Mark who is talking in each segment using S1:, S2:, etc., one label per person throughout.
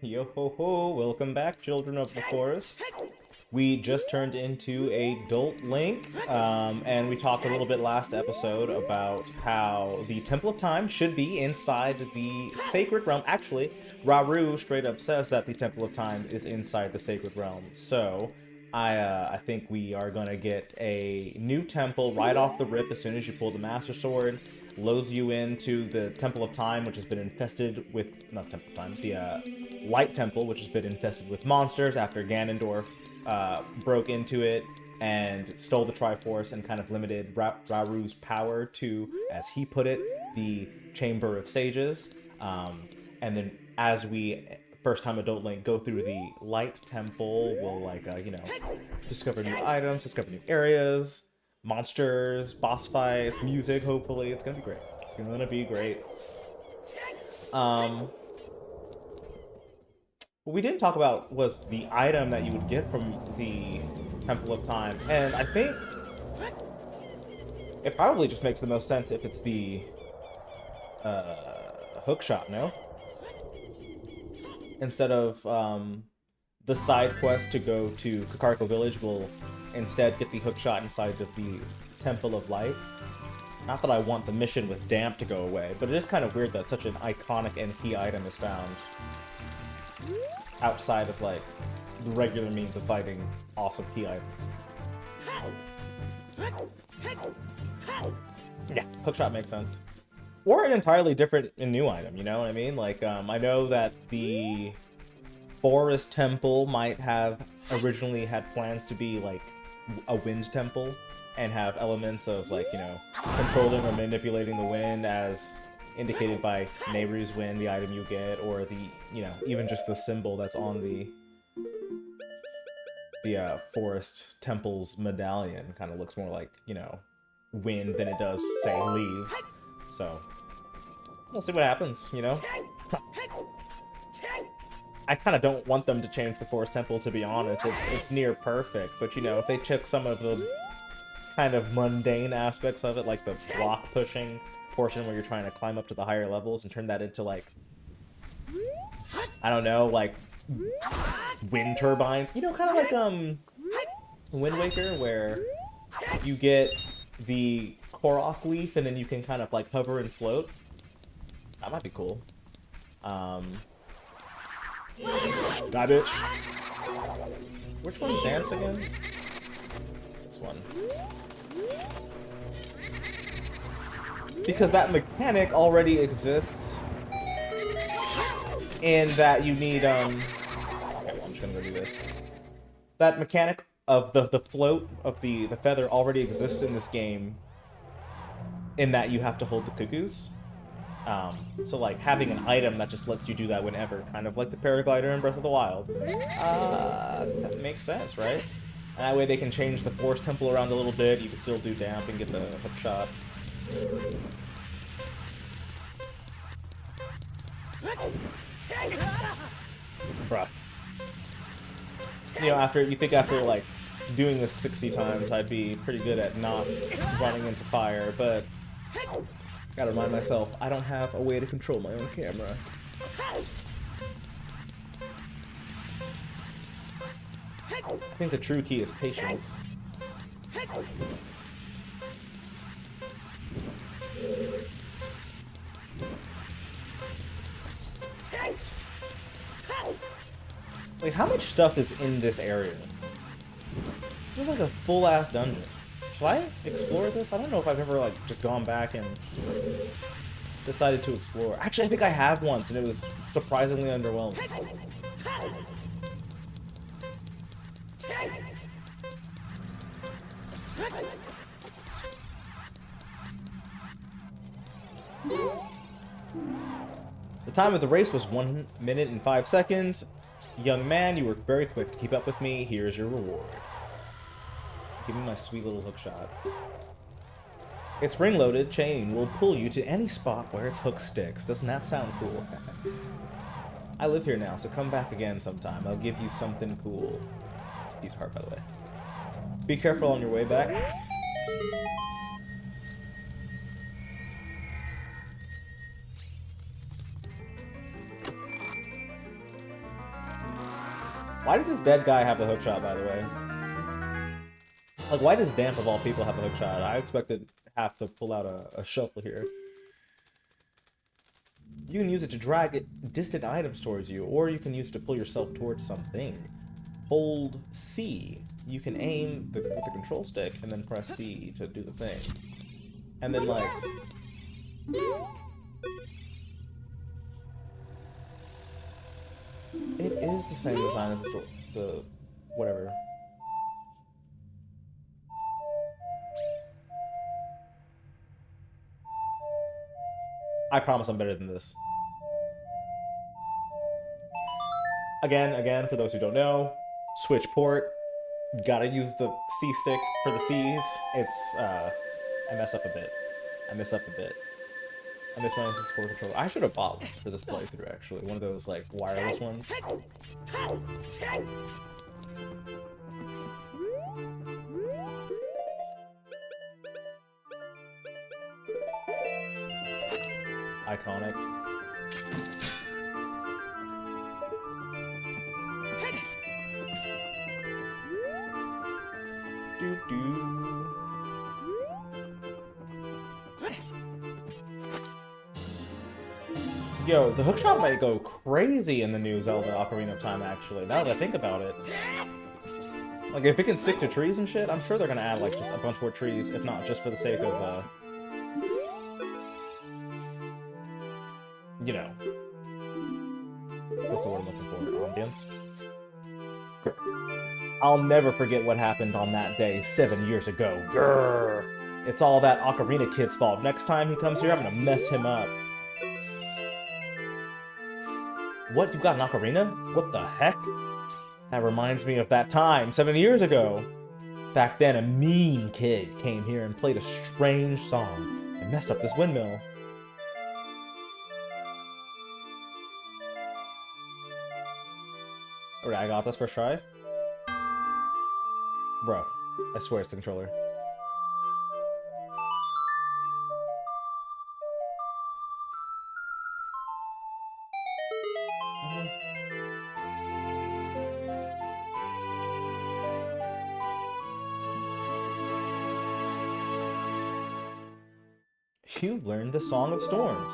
S1: Yo ho ho, welcome back, children of the forest. We just turned into adult Link, and we talked a little bit last episode about how the Temple of Time should be inside the Sacred Realm. Actually, Rauru straight up says that the Temple of Time is inside the Sacred Realm. So, I think we are gonna get a new temple right off the rip as soon as you pull the Master Sword. Loads you into the Temple of Time, which has been infested with... not Temple of Time, the Light Temple, which has been infested with monsters after Ganondorf broke into it and stole the Triforce and kind of limited Rauru's power to, as he put it, the Chamber of Sages. And then as we, first-time adult Link, go through the Light Temple, we'll, like, discover new items, discover new areas, monsters, boss fights, music, hopefully. It's gonna be great. It's gonna be great. What we didn't talk about was the item that you would get from the Temple of Time, and I think it probably just makes the most sense if it's the hookshot, no? Instead of the side quest to go to Kakariko Village, we'll instead get the hookshot inside of the Temple of Light. Not that I want the mission with Damp to go away, but it is kind of weird that such an iconic and key item is found outside of, like, the regular means of fighting awesome key items. Yeah, hookshot makes sense. Or an entirely different and new item, you know what I mean? Like, I know that the Forest Temple might have originally had plans to be, like, a wind temple and have elements of, like, you know, controlling or manipulating the wind as indicated by Nehru's wind, the item you get, or the, you know, even just the symbol that's on the Forest Temple's medallion kind of looks more like, you know, wind than it does, say, leaves. So, we'll see what happens, you know? I kind of don't want them to change the Forest Temple, to be honest. It's near perfect, but, you know, if they took some of the kind of mundane aspects of it, like the block pushing portion where you're trying to climb up to the higher levels, and turn that into, like, I don't know, like, wind turbines. You know, kind of like, Wind Waker, where you get the Korok leaf, and then you can kind of, like, hover and float. That might be cool. Die, bitch. Which one's Dance again? This one. Because that mechanic already exists in that you need, okay, well, I'm just gonna go do this. That mechanic of the float of the feather already exists in this game in that you have to hold the cuckoos. So, like, having an item that just lets you do that whenever, kind of like the paraglider in Breath of the Wild, that makes sense, right? And that way they can change the Forest Temple around a little bit, you can still do Damp and get the hook shot. Bruh. You know, after, like, doing this 60 times, I'd be pretty good at not running into fire, but gotta remind myself, I don't have a way to control my own camera. I think the true key is patience. Like, how much stuff is in this area? This is like a full-ass dungeon. Should I explore this? I don't know if I've ever, like, just gone back and decided to explore. Actually, I think I have once, and it was surprisingly underwhelming. The time of the race was 1 minute and 5 seconds. Young man, you were very quick to keep up with me. Here's your reward. Give me my sweet little hook shot. Its ring-loaded chain will pull you to any spot where its hook sticks. Doesn't that sound cool? I live here now, so come back again sometime. I'll give you something cool. It's a piece of heart, by the way. Be careful on your way back. Why does this dead guy have the hookshot, by the way? Like, why does Damp, of all people, have the hookshot? I expected half to pull out a shuffle here. You can use it to drag distant items towards you, or you can use it to pull yourself towards something. Hold C. You can aim with the control stick, and then press C to do the thing. And then, like... It is the same design as the whatever. I promise I'm better than this. Again, for those who don't know, Switch port. Gotta use the C stick for the C's. It's, I mess up a bit. I miss my N64 controller. I should have bought one for this playthrough, actually. One of those, like, wireless ones. Iconic. Yo, the hookshot might go crazy in the new Zelda Ocarina of Time, actually, now that I think about it. Like, if it can stick to trees and shit, I'm sure they're gonna add, like, just a bunch more trees, if not just for the sake of, you know. What's the word I'm looking for? Ambience? I'll never forget what happened on that day 7 years ago. Grrr. It's all that Ocarina kid's fault. Next time he comes here, I'm gonna mess him up. What? You got an ocarina? What the heck? That reminds me of that time 7 years ago. Back then, a mean kid came here and played a strange song and messed up this windmill. Alright, I got this first try. Bro, I swear it's the controller. You've learned the Song of Storms.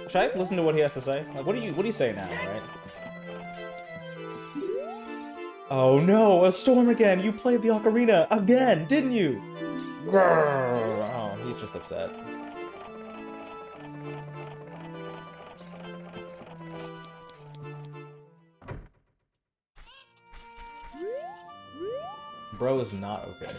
S1: Should I listen to what he has to say? Like, what do you say now, right? Oh no, a storm again! You played the ocarina again, didn't you? Grrr. Oh, he's just upset. Bro is not okay.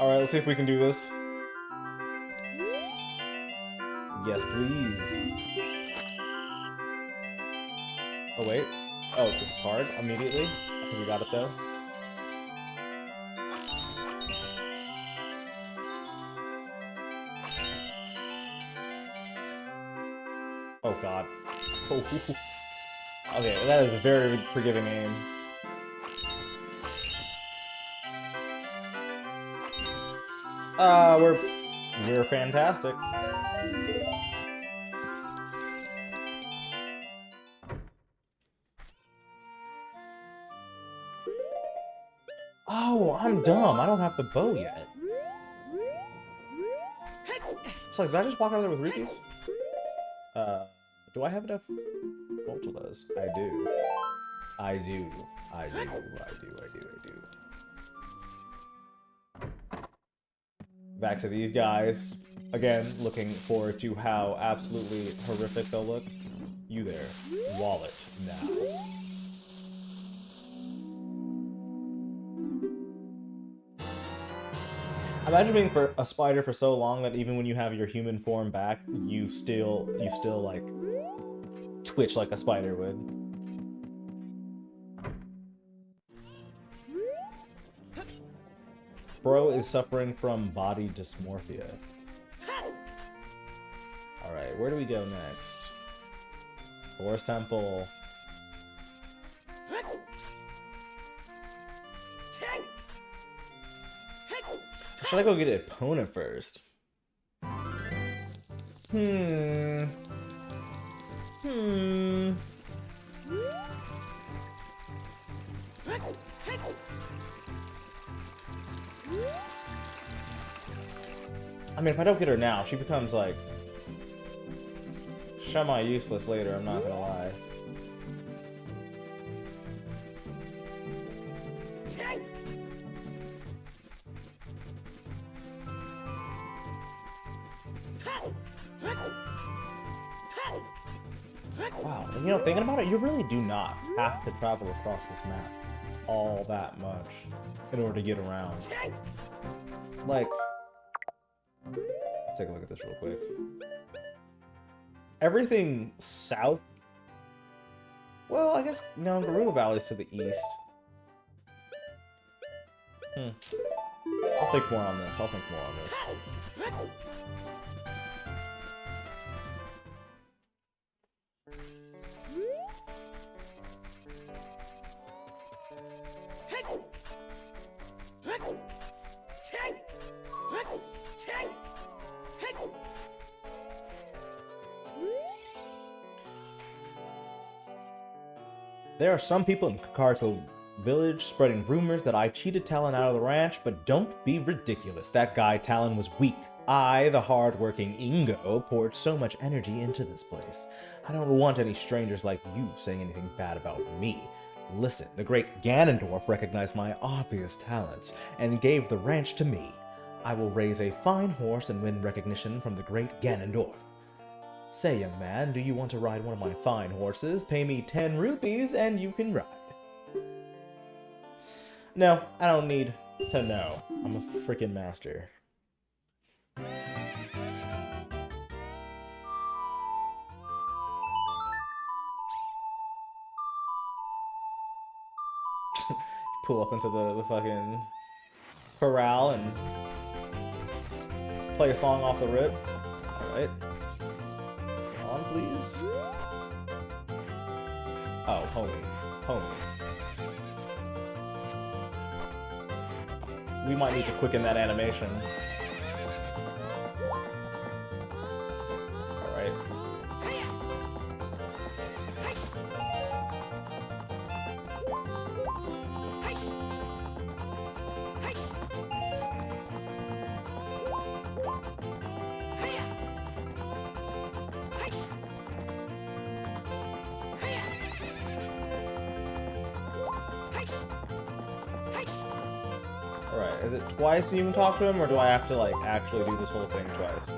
S1: Alright, let's see if we can do this. Yes, please. Oh, wait. Oh, this is hard immediately. I think we got it, though. Oh, God. Oh. Okay, that is a very forgiving aim. We're fantastic. Oh, I'm dumb. I don't have the bow yet. It's like, did I just walk out of there with rupees? Do I have enough Voltilas? I do. I do. Back to these guys. Again, looking forward to how absolutely horrific they'll look. You there. Wallet now. Imagine being for a spider for so long that even when you have your human form back, you still like twitch like a spider would. Bro is suffering from body dysmorphia. Alright, where do we go next? Forest Temple. Should I go get Epona first? I mean, if I don't get her now, she becomes, like, semi-useless later, I'm not gonna lie. Wow, you know, thinking about it, you really do not have to travel across this map all that much in order to get around. Like, let's take a look at this real quick. Everything south, well, I guess, no, Hyrule Valley's to the east. I'll think more on this, There are some people in Kakariko Village spreading rumors that I cheated Talon out of the ranch, but don't be ridiculous. That guy Talon was weak. I, the hard-working Ingo, poured so much energy into this place. I don't want any strangers like you saying anything bad about me. Listen, the great Ganondorf recognized my obvious talents and gave the ranch to me. I will raise a fine horse and win recognition from the great Ganondorf. Say, young man, do you want to ride one of my fine horses? Pay me 10 rupees and you can ride. No, I don't need to know. I'm a freaking master. Pull up into the fucking corral and play a song off the rip. Alright. On, please. Oh, homie. We might need to quicken that animation. Alright. Alright, is it twice you can talk to him, or do I have to, like, actually do this whole thing twice?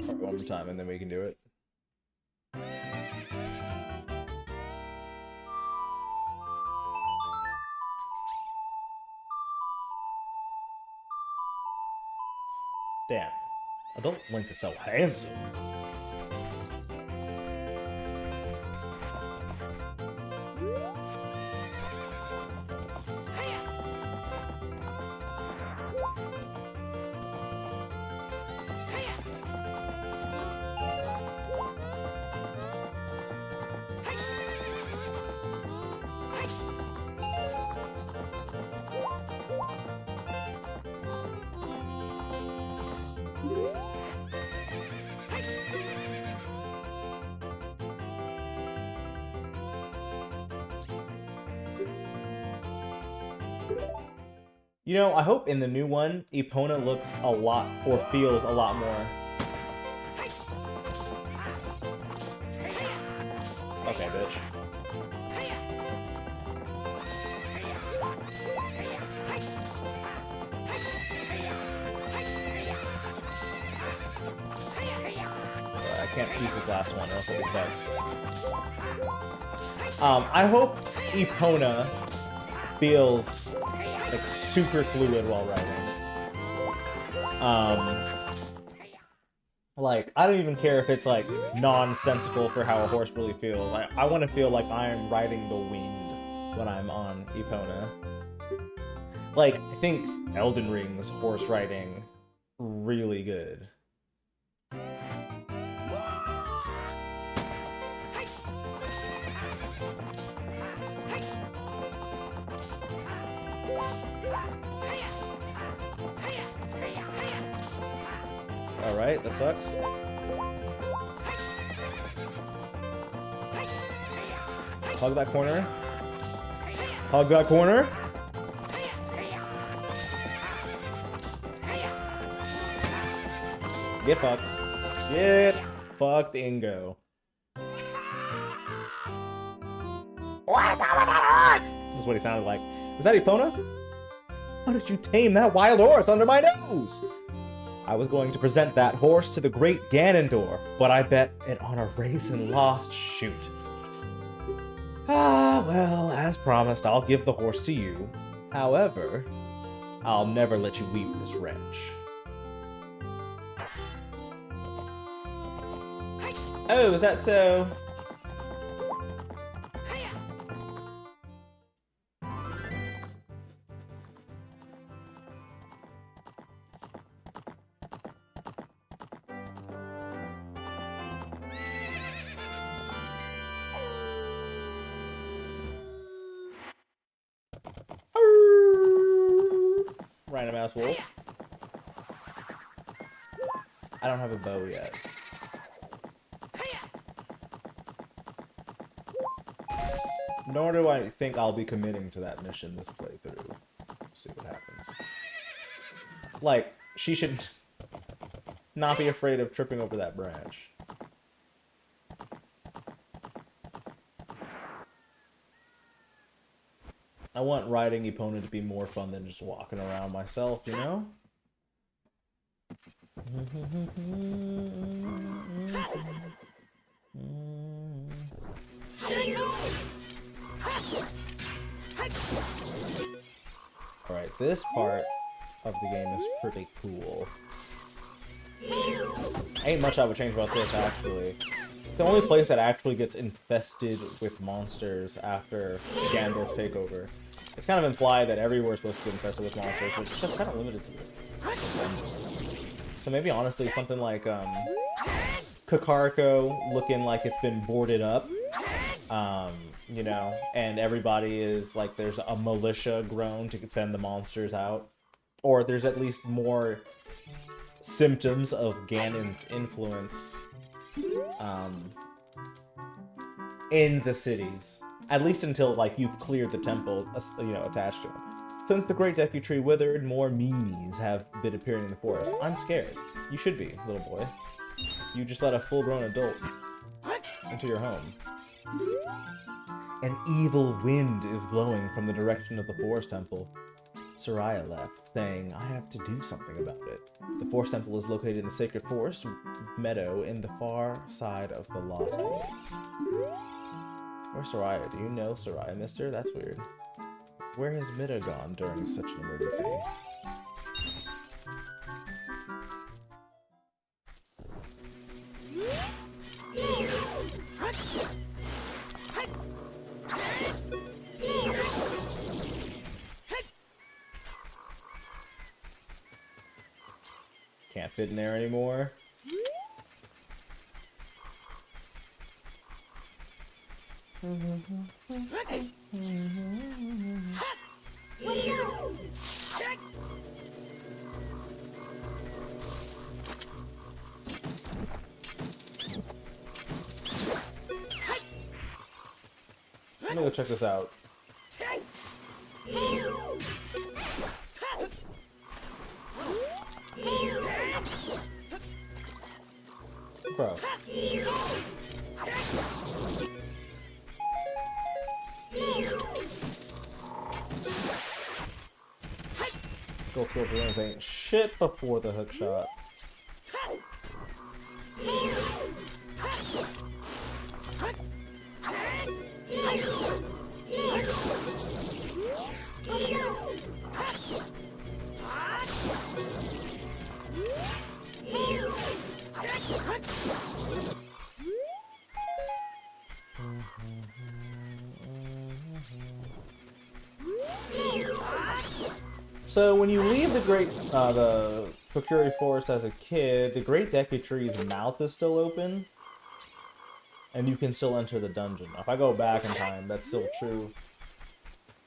S1: One more time, and then we can do it. Damn. Adult Link is so handsome. You know, I hope in the new one, Epona looks a lot, or feels a lot more. Okay, bitch. I can't piece this last one, or else I'll be fucked. I hope Epona feels like super fluid while riding. Like, I don't even care if it's, like, nonsensical for how a horse really feels. I want to feel like I'm riding the wind when I'm on Epona. Like, I think Elden Ring's horse riding really good. Alright, that sucks. Hug that corner. Hug that corner. Get fucked. Get fucked, Ingo. That's what he sounded like. Was that Epona? How did you tame that wild horse under my nose? I was going to present that horse to the great Ganondorf, but I bet it on a race and lost. Shoot. Ah, well, as promised, I'll give the horse to you. However, I'll never let you leave this wrench. Oh, is that so? Random ass wolf. I don't have a bow yet. Nor do I think I'll be committing to that mission this playthrough. Let's see what happens. Like, she should not be afraid of tripping over that branch. I want riding Epona to be more fun than just walking around myself, you know? Alright, this part of the game is pretty cool. Ain't much I would change about this, actually. It's the only place that actually gets infested with monsters after Ganondorf's takeover. It's kind of implied that everywhere is supposed to get infested with monsters, but it's just kind of limited to it. So maybe, honestly, something like, Kakariko looking like it's been boarded up. You know, and everybody is, like, there's a militia grown to defend the monsters out. Or there's at least more symptoms of Ganon's influence, in the cities. At least until, like, you've cleared the temple, you know, attached to him. Since the Great Deku Tree withered, more meanies have been appearing in the forest. I'm scared. You should be, little boy. You just let a full-grown adult into your home. An evil wind is blowing from the direction of the Forest Temple. Soraya left, saying, I have to do something about it. The Forest Temple is located in the Sacred Forest meadow in the far side of the Lost Woods. Where's Soraya? Do you know Soraya, mister? That's weird. Where has Mida gone during such an emergency? Can't fit in there anymore. Let me go check this out. Bro. Gold Scorpion Wings ain't shit before the hook shot. So when you leave the Kokiri Forest as a kid, the Great Deku Tree's mouth is still open, and you can still enter the dungeon. If I go back in time, that's still true.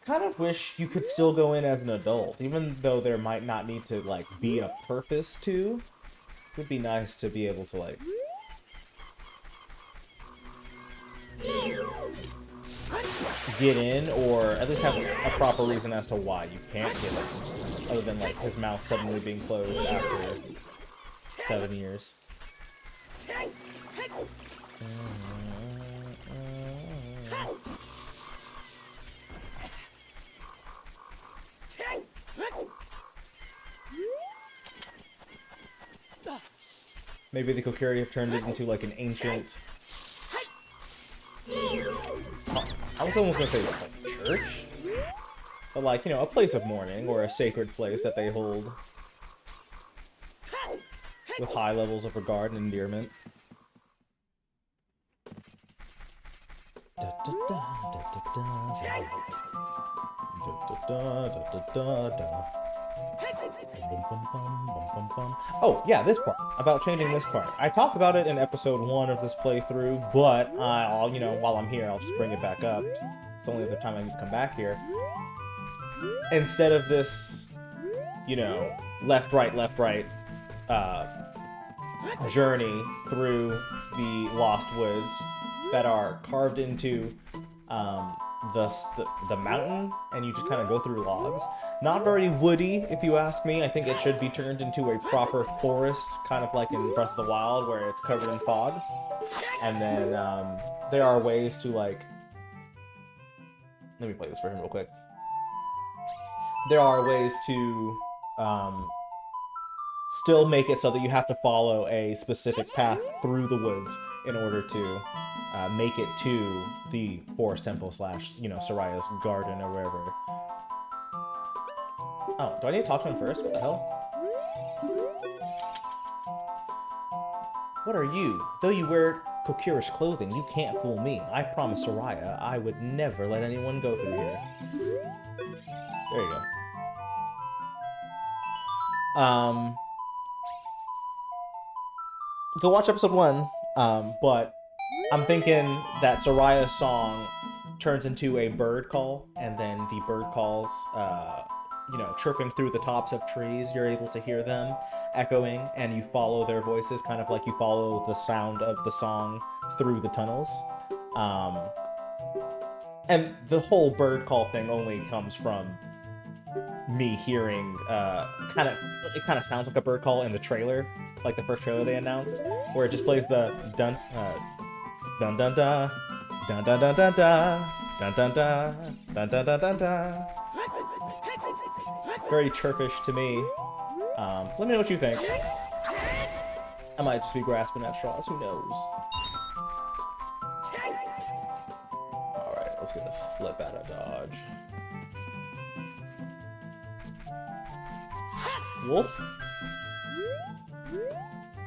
S1: Kind of wish you could still go in as an adult, even though there might not need to, like, be a purpose to. It would be nice to be able to, like, get in, or at least have a proper reason as to why you can't get in, other than, like, his mouth suddenly being closed after 7 years. Maybe the Kokiri have turned it into, like, an ancient... I was almost gonna say, like, church? But, like, you know, a place of mourning, or a sacred place that they hold with high levels of regard and endearment. Oh, yeah, this part. About changing this part. I talked about it in episode 1 of this playthrough, but I'll, you know, while I'm here, I'll just bring it back up. It's the only other time I can come back here. Instead of this, you know, left, right, journey through the Lost Woods that are carved into the mountain, and you just kind of go through logs. Not very woody, if you ask me. I think it should be turned into a proper forest, kind of like in Breath of the Wild, where it's covered in fog. And then there are ways to, like... Let me play this for him real quick. There are ways to still make it so that you have to follow a specific path through the woods in order to make it to the forest temple / you know, Soraya's garden or wherever. Oh, do I need to talk to him first? What the hell? What are you? Though you wear Kokirish clothing, you can't fool me. I promised Soraya I would never let anyone go through here. There you go. Go watch episode 1, but I'm thinking that Soraya's song turns into a bird call, and then the bird calls, you know, chirping through the tops of trees. You're able to hear them echoing, and you follow their voices, kind of like you follow the sound of the song through the tunnels. And the whole bird call thing only comes from me hearing, it kind of sounds like a bird call in the trailer, like the first trailer they announced, where it just plays the dun dun dun dun dun dun dun dun dun dun dun dun dun dun dun dun. Very chirpish to me. Let me know what you think. I might just be grasping at straws, who knows? Alright, let's get the flip out of dodge. Wolf?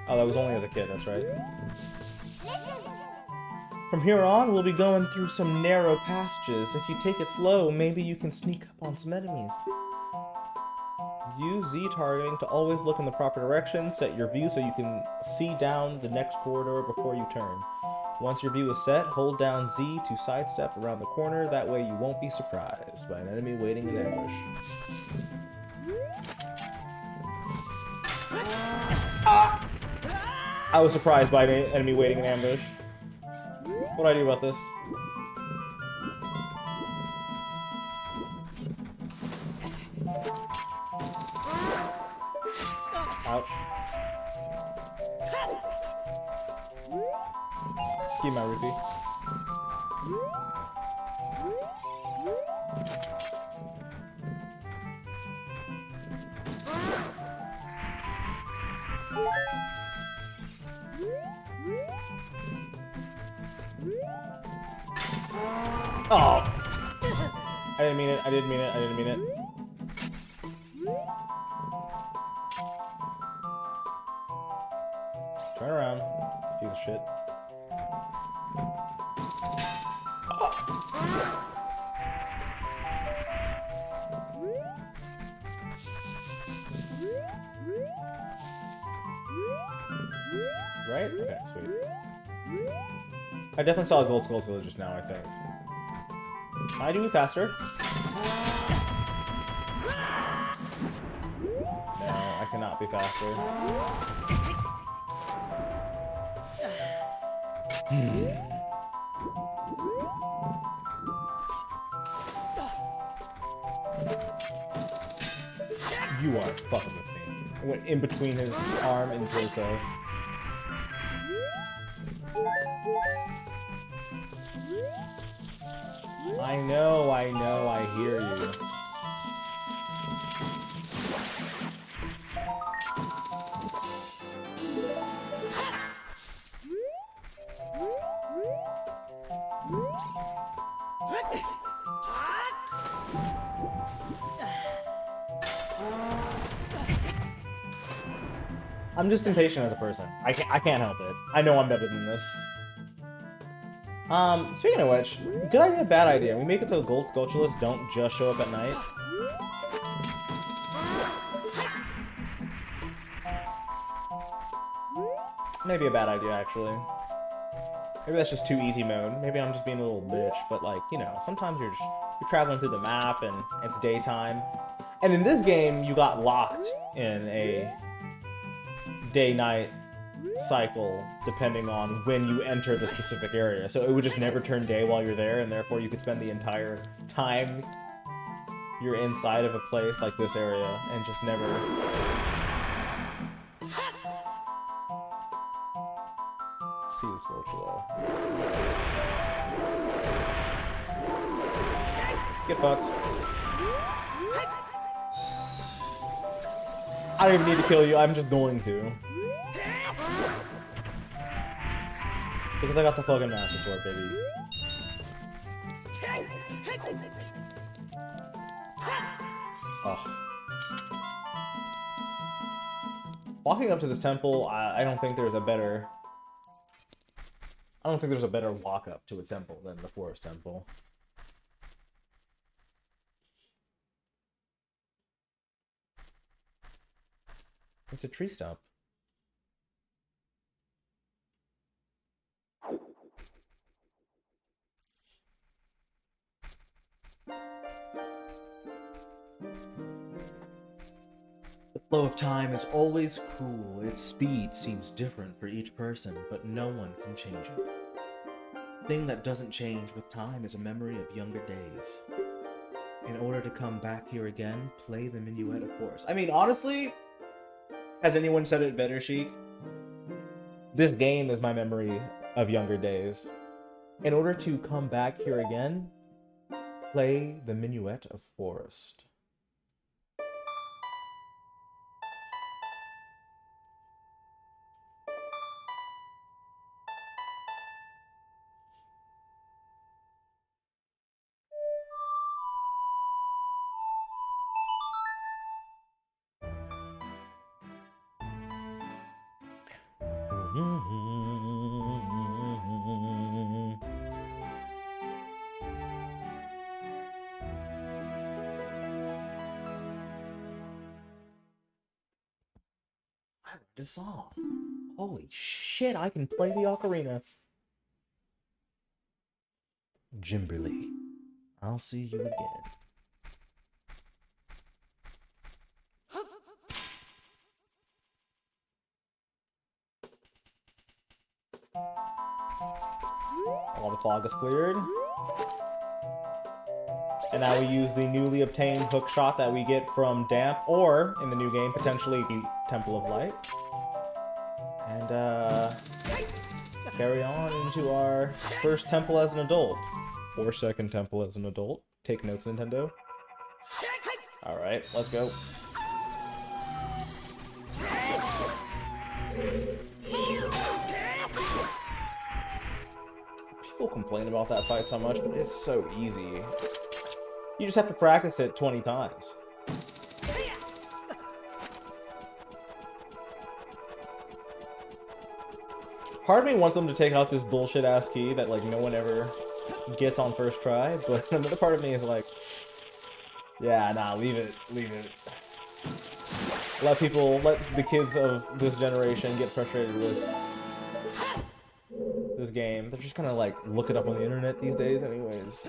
S1: Oh, that was only as a kid, that's right. From here on, we'll be going through some narrow passages. If you take it slow, maybe you can sneak up on some enemies. Use Z targeting to always look in the proper direction. Set your view so you can see down the next corridor before you turn. Once your view is set, hold down Z to sidestep around the corner. That way you won't be surprised by an enemy waiting in ambush. Ah! I was surprised by an enemy waiting in ambush. What do I do about this? Ouch. Give me my rupee. Oh! I didn't mean it, I didn't mean it, I didn't mean it. Turn around, piece of shit. I definitely saw a Gold Skullzilla just now, I think. Can I do it faster? No, I cannot be faster. You are fucking with me. I went in between his arm and torso. I know, I hear you. I'm just impatient as a person. I can't help it. I know I'm better than this. Speaking of which, good idea, bad idea. We make it so Gold Skulltulas don't just show up at night. Maybe a bad idea, actually. Maybe that's just too easy mode. Maybe I'm just being a little bitch, but like, you know, sometimes you're traveling through the map and it's daytime. And in this game, you got locked in a day-night cycle depending on when you enter the specific area. So it would just never turn day while you're there, and therefore you could spend the entire time you're inside of a place like this area and just never... See this Skulltula. Get fucked. I don't even need to kill you, I'm just going to. Because I got the fucking Master Sword, baby. Oh. Walking up to this temple, I don't think there's a better... I don't think there's a better walk up to a temple than the Forest Temple. It's a tree stump.
S2: The flow of time is always cruel. Its speed seems different for each person, but no one can change it. The thing that doesn't change with time is a memory of younger days. In order to come back here again, play the Minuet of Forest.
S1: I mean, honestly, has anyone said it better, Sheik? This game is my memory of younger days. In order to come back here again, play the Minuet of Forest. I learned a song. Holy shit, I can play the ocarina. Jimberly, I'll see you again. All the fog is cleared. And now we use the newly obtained hook shot that we get from Damp, or, in the new game, potentially the Temple of Light. And, carry on into our first temple as an adult. Or second temple as an adult. Take notes, Nintendo. Alright, let's go. People complain about that fight so much, but it's so easy. You just have to practice it 20 times. Part of me wants them to take out this bullshit-ass key that, like, no one ever gets on first try, but another part of me is like, yeah, nah, leave it, leave it. Let the kids of this generation get frustrated with this game. They're just gonna like look it up on the internet these days anyways.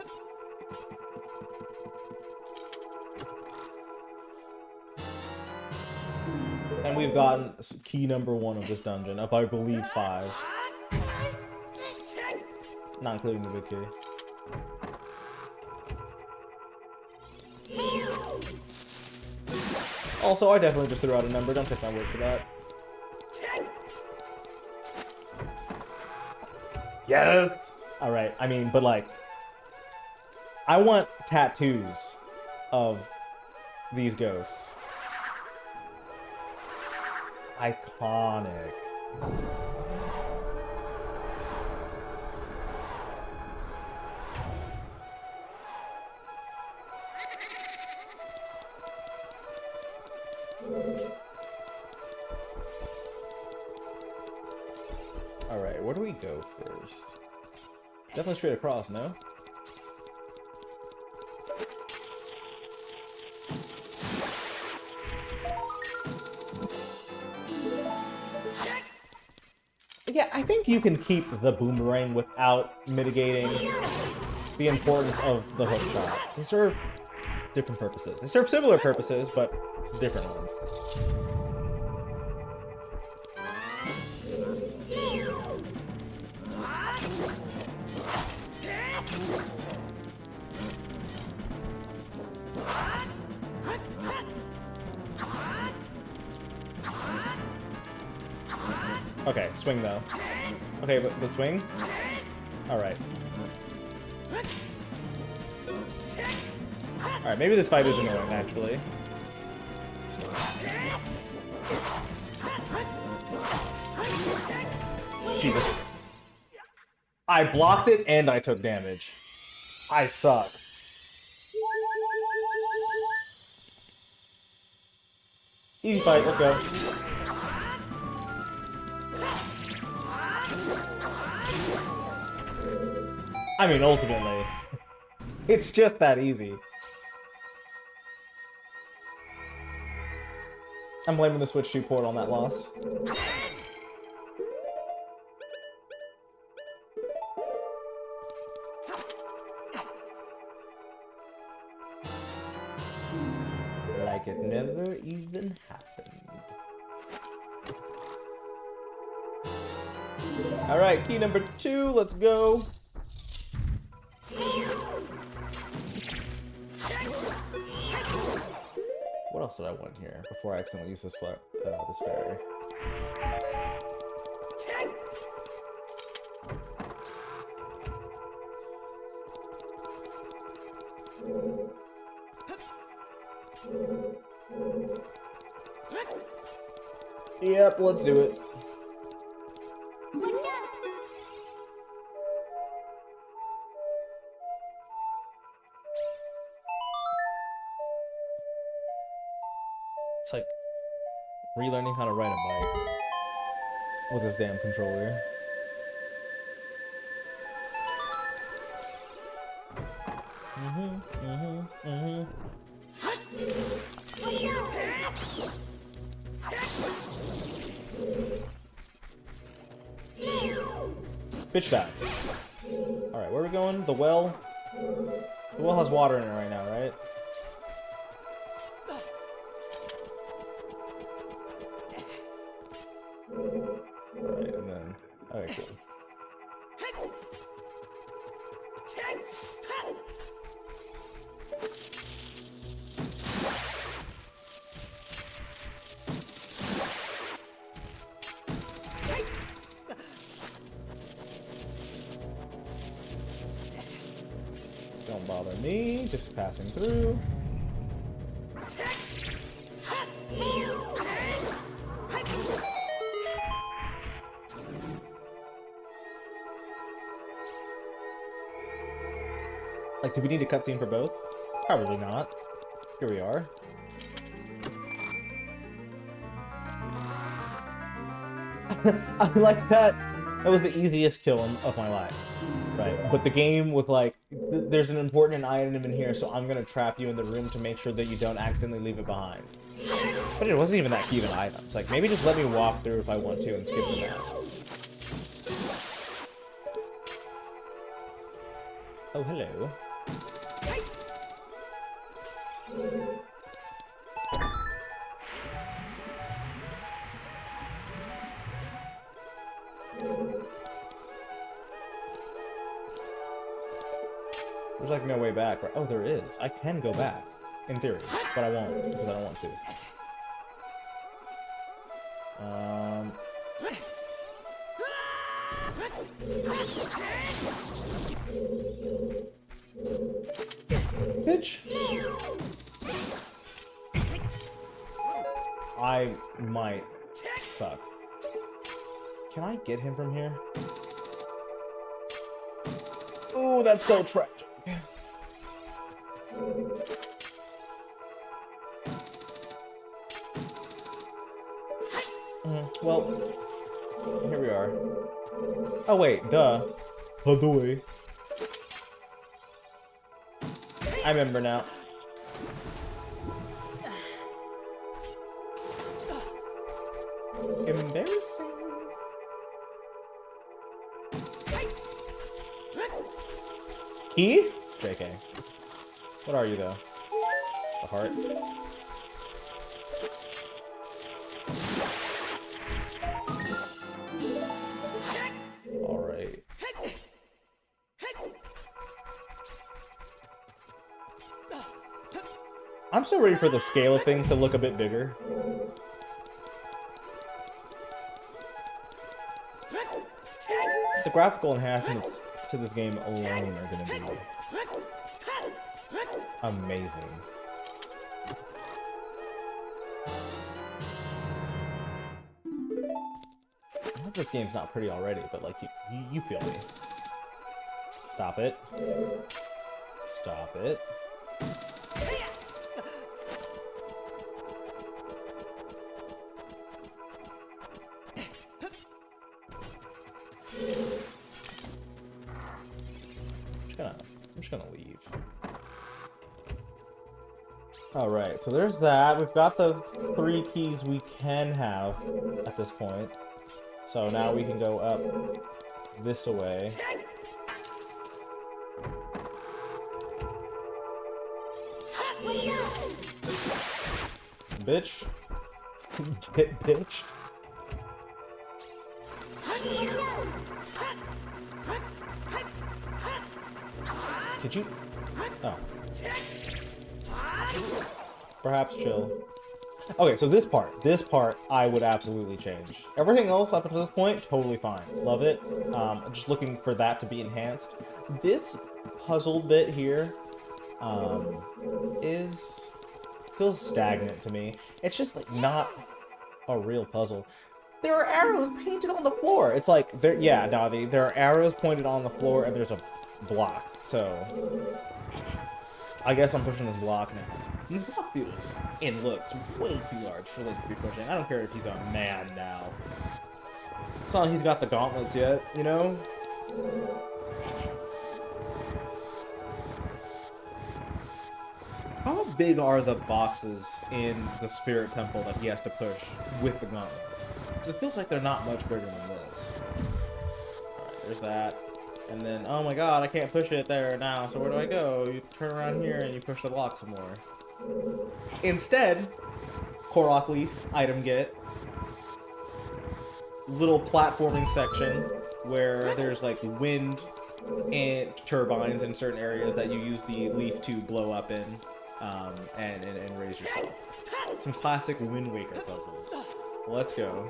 S1: And we've gotten key number 1 of this dungeon, of I believe 5. Not including the big key. Also, I definitely just threw out a number, don't take my word for that. Yes! Alright, I mean, but like, I want tattoos of these ghosts. Iconic. Alright, where do we go first? Definitely straight across, no? Yeah, I think you can keep the boomerang without mitigating the importance of the hook shot. They serve different purposes. They serve similar purposes, but different ones. Okay, swing though. Okay, but swing? Alright. Alright, maybe this fight is annoying, actually. Jesus. I blocked it and I took damage. I suck. Easy fight, let's go. I mean, ultimately, it's just that easy. I'm blaming the Switch 2 port on that loss. Like it never even happened. Alright, key number 2, let's go. What else did I want here before I accidentally use this this fairy? Yep, let's do it. It's like relearning how to ride a bike with this damn controller. Bitch die. Alright, where are we going? The well? The well has water in it right now, right? Alright, and then... Okay, cool. Don't bother me, just passing through. Like, do we need a cutscene for both? Probably not. Here we are. I like that. That was the easiest kill of my life. Right, but the game was like, there's an important item in here, so I'm gonna trap you in the room to make sure that you don't accidentally leave it behind. But it wasn't even that key of an item. It's like, maybe just let me walk through if I want to and skip the map. Oh, hello. There's like no way back, right? Oh, there is. I can go back, in theory, but I won't because I don't want to. Bitch. I might suck. Can I get him from here? Oh, that's so tragic. Well, here we are. Oh wait, duh. By the way. I remember now. Embarrassing. Key? JK. What are you though? A heart? Alright. I'm so ready for the scale of things to look a bit bigger. The graphical enhancements to this game alone are going to be amazing. I hope this game's not pretty already, but like, you feel me. Stop it. Stop it. I'm just gonna leave. Alright, so there's that. We've got the 3 keys we can have at this point. So now we can go up this way. Bitch. Get bitch. Did you? Oh. Perhaps chill. Okay, so this part I would absolutely change. Everything else up until this point, totally fine. Love it. Just looking for that to be enhanced. This puzzle bit here, feels stagnant to me. It's just like not a real puzzle. There are arrows painted on the floor. It's like there are arrows pointed on the floor and there's a block. So I guess I'm pushing this block now. This block feels and looks way too large for Link to be pushing. I don't care if he's a man now. It's not like he's got the gauntlets yet, you know? How big are the boxes in the Spirit Temple that he has to push with the gauntlets? Because it feels like they're not much bigger than this. Alright, there's that. And then, oh my god, I can't push it there now, so where do I go? You turn around here and you push the block some more. Instead, Korok Leaf, item get. Little platforming section where there's like wind and turbines in certain areas that you use the leaf to blow up in and raise yourself. Some classic Wind Waker puzzles. Let's go.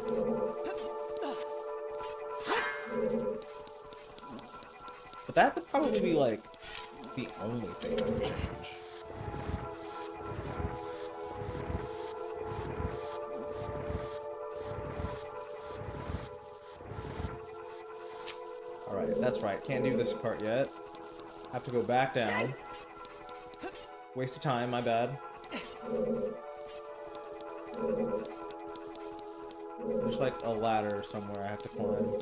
S1: But that would probably be like the only thing I would change. Alright, that's right. Can't do this part yet. Have to go back down. Waste of time, my bad. There's like a ladder somewhere I have to climb.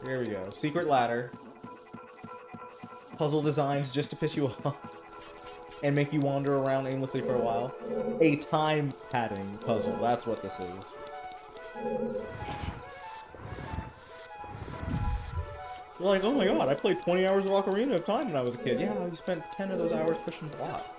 S1: Here we go. Secret ladder. Puzzle designs just to piss you off. And make you wander around aimlessly for a while. A time padding puzzle. That's what this is. You're like, oh my god, I played 20 hours of Ocarina of Time when I was a kid. Yeah, you spent 10 of those hours pushing plot.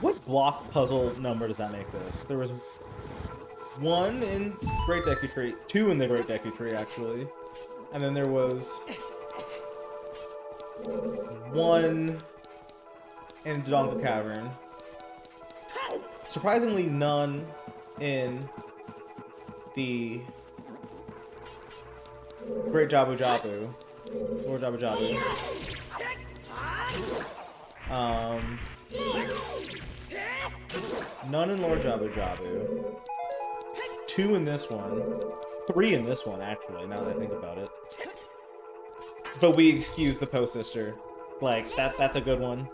S1: What block puzzle number does that make this? There was one in Great Deku Tree, two in the Great Deku Tree, actually. And then there was one in Dodongo Cavern. Surprisingly, none in the Great Jabu Jabu. Lord Jabu Jabu. None in Lord Jabu Jabu. Two in this one. Three in this one, actually, now that I think about it. But we excuse the Poe sister. Like, that's a good one.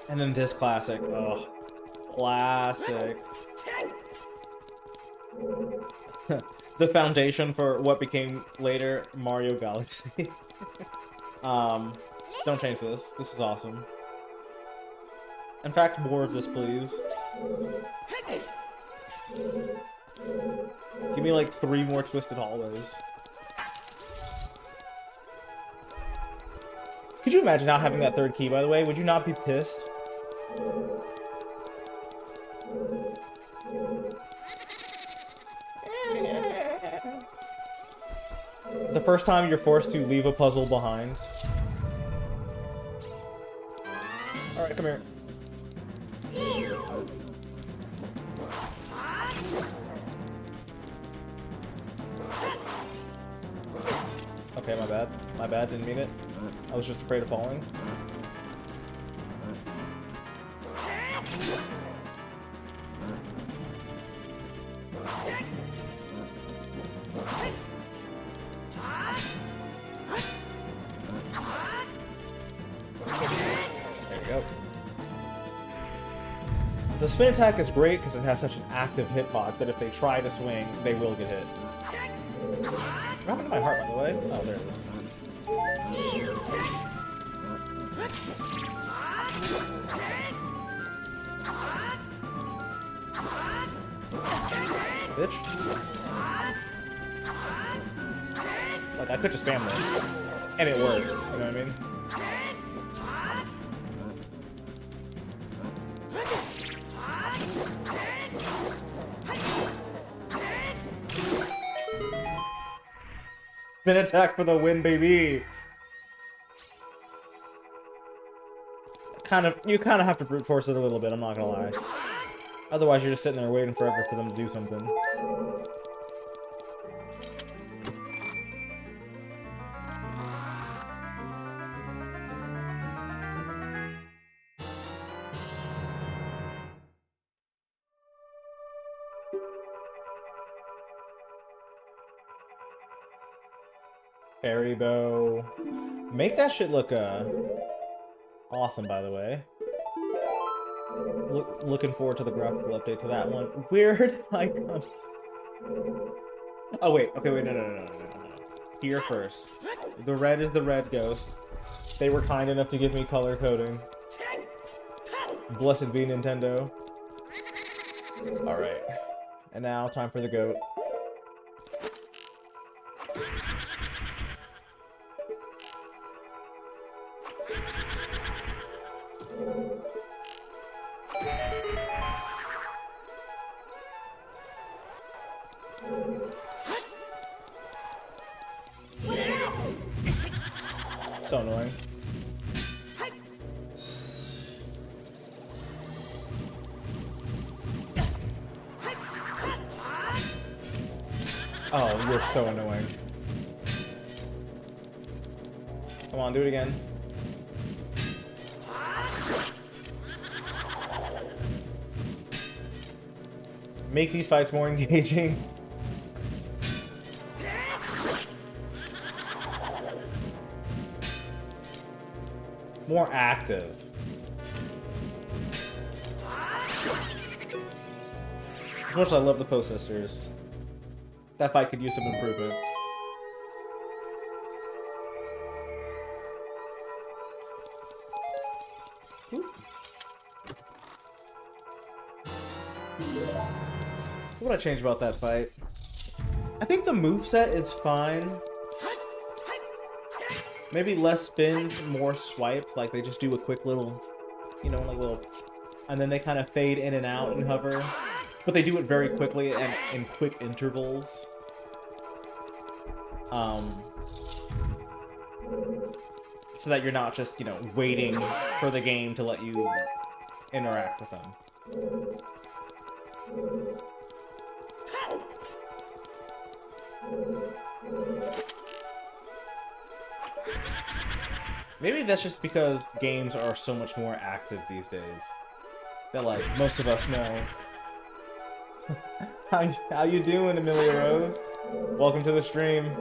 S1: And then this classic. Oh, classic. The foundation for what became later Mario Galaxy. Don't change this. This is awesome. In fact, more of this, please. Give me like 3 more twisted hallways. Could you imagine not having that third key, by the way? Would you not be pissed? The first time you're forced to leave a puzzle behind. Alright, come here. Okay, my bad. My bad, didn't mean it. I was just afraid of falling. There you go. The spin attack is great because it has such an active hitbox that if they try to swing, they will get hit. What happened to my heart, by the way? Oh, there it is. Bitch. Like, I could just spam this. And it works, you know what I mean? Spin attack for the win, baby! You kind of have to brute force it a little bit, I'm not gonna lie. Otherwise, you're just sitting there waiting forever for them to do something. Fairy bow. Make that shit look awesome, by the way. Looking forward to the graphical update to that one. Weird icons. Oh wait, okay, wait, no. Here first. The red is the red ghost. They were kind enough to give me color coding. Blessed be Nintendo. Alright. And now, time for the goat. So annoying. Oh, you're so annoying. Come on, do it again. Make these fights more engaging. More active. As much as I love the Poe sisters, that fight could use some improvement. What would I change about that fight? I think the moveset is fine. Maybe less spins, more swipes. Like they just do a quick little, you know, like little, and then they kind of fade in and out and hover. But they do it very quickly and in quick intervals. So that you're not just, you know, waiting for the game to let you interact with them. Maybe that's just because games are so much more active these days. That, like, most of us know. How you doing, Amelia Rose? Welcome to the stream.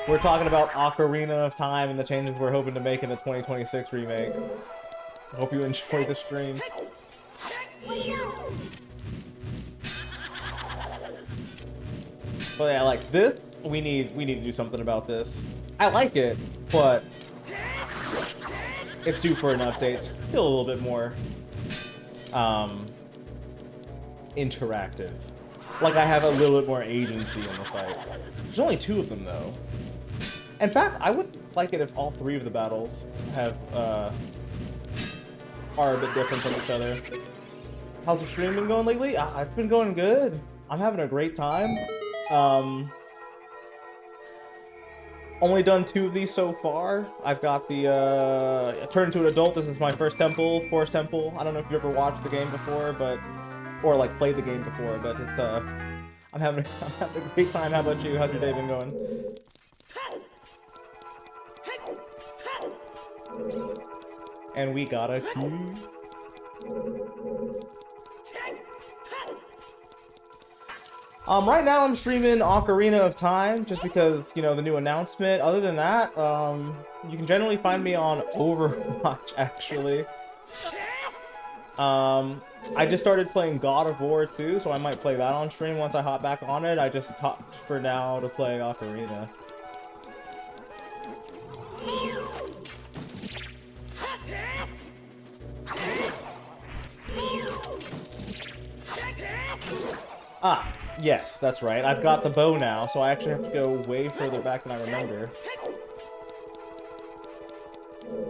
S1: We're talking about Ocarina of Time and the changes we're hoping to make in the 2026 remake. I hope you enjoy the stream. But yeah, like this, we need to do something about this. I like it, but it's due for an update. Feel a little bit more interactive. Like I have a little bit more agency in the fight. There's only 2 of them though. In fact, I would like it if all 3 of the battles have are a bit different from each other. How's the stream been going lately? It's been going good. I'm having a great time. Only done 2 of these so far. I've got the Turn into an Adult. This is my first temple, Forest Temple. I don't know if you've ever watched the game before, but or like played the game before, but it's I'm having a great time. How about you? How's your day been going? And we got a key. Right now I'm streaming Ocarina of Time just because, you know, the new announcement. Other than that, you can generally find me on Overwatch, actually. I just started playing God of War 2, so I might play that on stream once I hop back on it. I just talked for now to play Ocarina. Ah, yes, that's right. I've got the bow now, so I actually have to go way further back than I remember.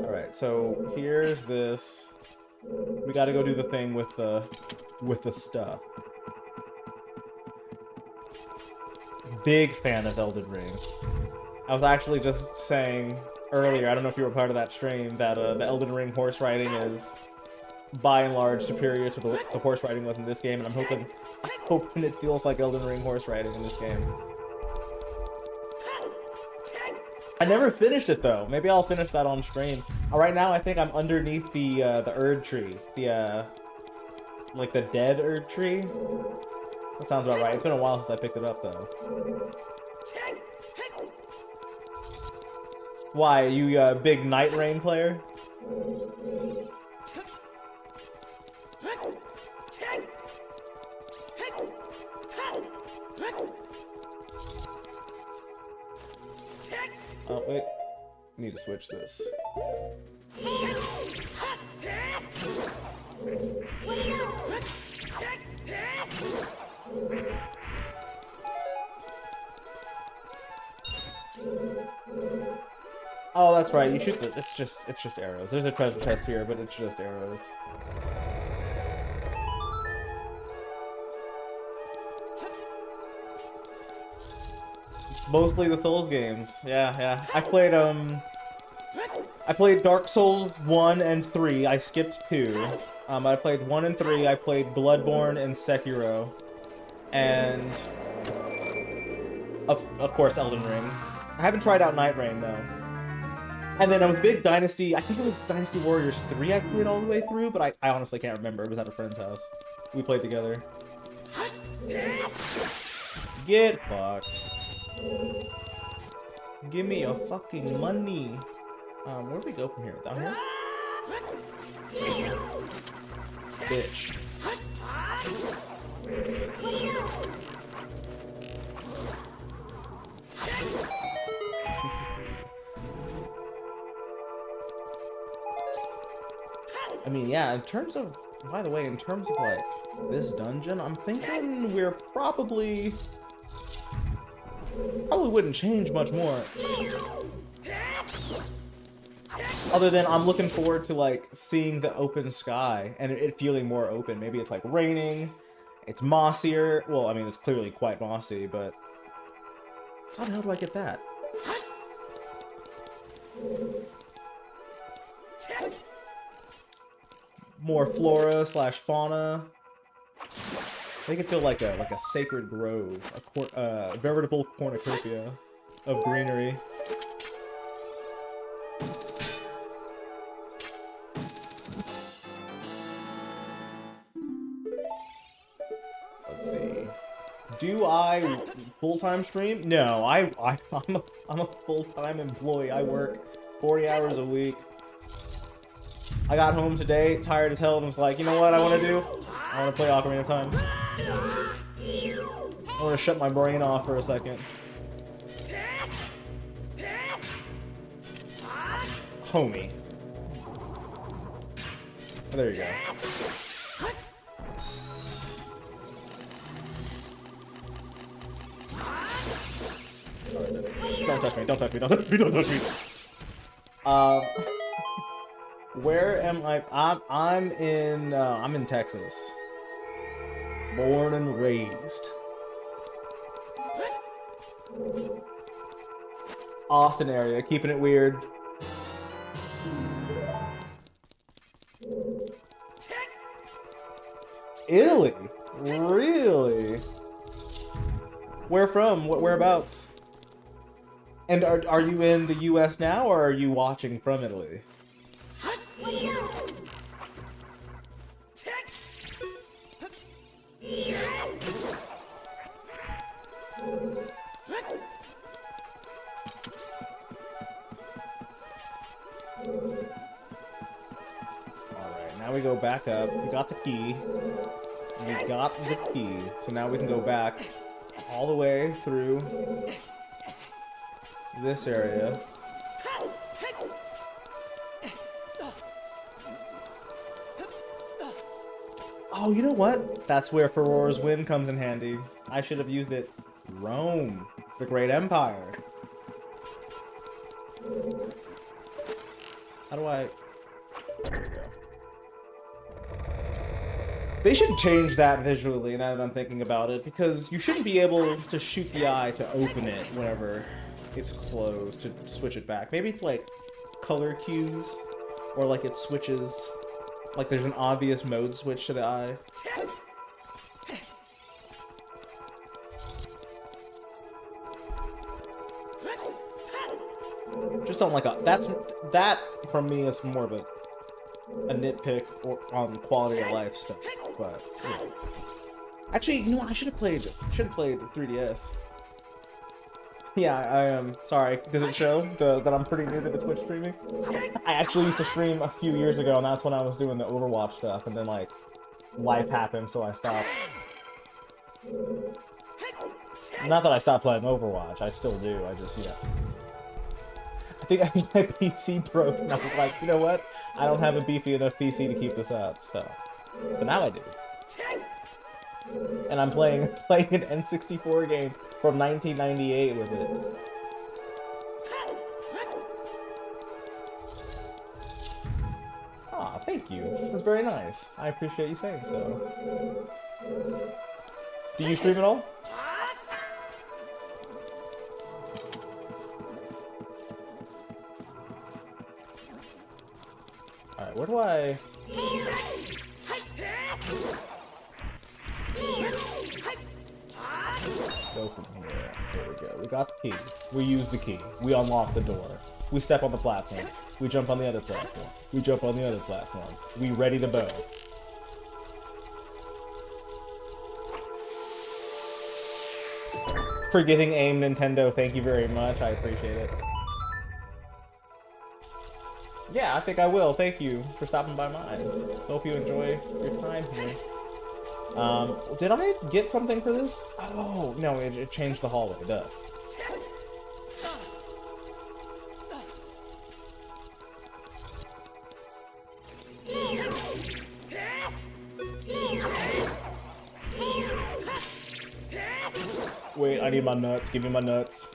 S1: Alright, so here's this. We gotta go do the thing with the stuff. Big fan of Elden Ring. I was actually just saying earlier, I don't know if you were part of that stream, that the Elden Ring horse riding is by and large superior to the horse riding was in this game, and I'm hoping it feels like Elden Ring horse riding in this game. I never finished it though. Maybe I'll finish that on stream. Right now I think I'm underneath the Erd tree. Like the dead Erd tree. That sounds about right. It's been a while since I picked it up though. Why, are you a big Night Rain player? Oh, wait. Need to switch this. Oh, that's right. You shoot the. It's just arrows. There's a treasure chest here, but it's just arrows. Mostly the Souls games. Yeah. I played Dark Souls 1 and 3. I skipped 2. I played 1 and 3. I played Bloodborne and Sekiro. And of course Elden Ring. I haven't tried out Night Rain though. And then I was big Dynasty. I think it was Dynasty Warriors 3 I played all the way through, but I honestly can't remember. It was at a friend's house. We played together. Get fucked. Give me your fucking money. Where do we go from here? Down here? Bitch. mean, yeah, in terms of, by the way, in terms of, like, this dungeon, I'm thinking we're probably wouldn't change much more. Other than I'm looking forward to, like, seeing the open sky and it feeling more open. Maybe it's, like, raining, it's mossier. Well, I mean, it's clearly quite mossy, but how the hell do I get that? More flora slash fauna. Make it feel like a sacred grove, a veritable cornucopia of greenery. Let's see. Do I full-time stream? No, I'm a full-time employee. I work 40 hours a week. I got home today, tired as hell, and was like, you know what I want to do? I want to play Ocarina of Time. I want to shut my brain off for a second. Homie. Oh, there you go. Don't touch me, don't touch me, don't touch me, don't touch me. Where am I? I'm in Texas. Born and raised. Austin area, keeping it weird. Italy? Really? Where from? Whereabouts? And are you in the US now, or are you watching from Italy? Alright, now we go back up. We got the key. We got the key. So now we can go back all the way through this area. Oh, you know what? That's where Ferora's Wind comes in handy. I should have used it. Rome, the great empire. How do I... There we go. They should change that visually now that I'm thinking about it, because you shouldn't be able to shoot the eye to open it whenever it's closed to switch it back. Maybe it's like color cues, or like it switches, like there's an obvious mode switch to the eye. Just don't like a, that from me is more of a nitpick or on quality of life stuff, but yeah. Actually, you know, I should have played 3DS. Yeah, I am sorry. Does it show that I'm pretty new to the Twitch streaming? I actually used to stream a few years ago, and that's when I was doing the Overwatch stuff, and then like life happened, so I stopped. Not that I stopped playing Overwatch, I still do. I just, yeah. I think my PC broke, and I was like, you know what? I don't have a beefy enough PC to keep this up, so. But now I do. And I'm playing an N64 game from 1998 with it. Aw, thank you. That's very nice. I appreciate you saying so. Do you stream at all? Alright, where do I... Go from here. There we go. We got the key. We use the key. We unlock the door. We step on the platform. We jump on the other platform. We jump on the other platform. We ready to bow. Forgetting aim, Nintendo. Thank you very much. I appreciate it. Yeah, I think I will. Thank you for stopping by mine. Hope you enjoy your time here. Did I get something for this? Oh, no, it changed the hallway, duh. Wait, I need my nuts. Give me my nuts.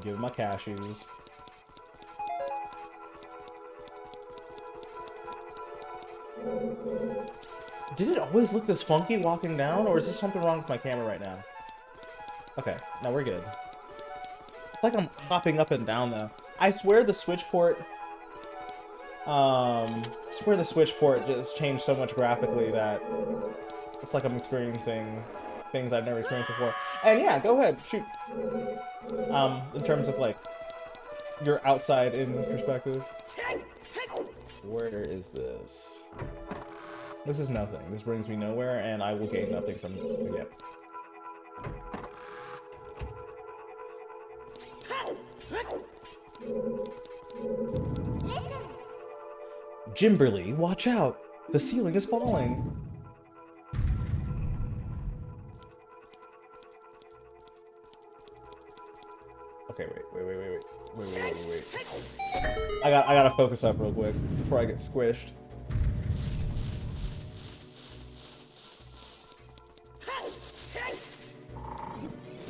S1: Give me my cashews. Did it always look this funky walking down, or is there something wrong with my camera right now? Okay, now we're good. It's like I'm hopping up and down, though. I swear the Switch port... just changed so much graphically that it's like I'm experiencing things I've never experienced before. And yeah, go ahead, shoot. In terms of, like, your outside-in perspective. Where is this? This is nothing. This brings me nowhere, and I will gain nothing from it. Jimberly, watch out! The ceiling is falling! Okay, wait. I gotta focus up real quick before I get squished.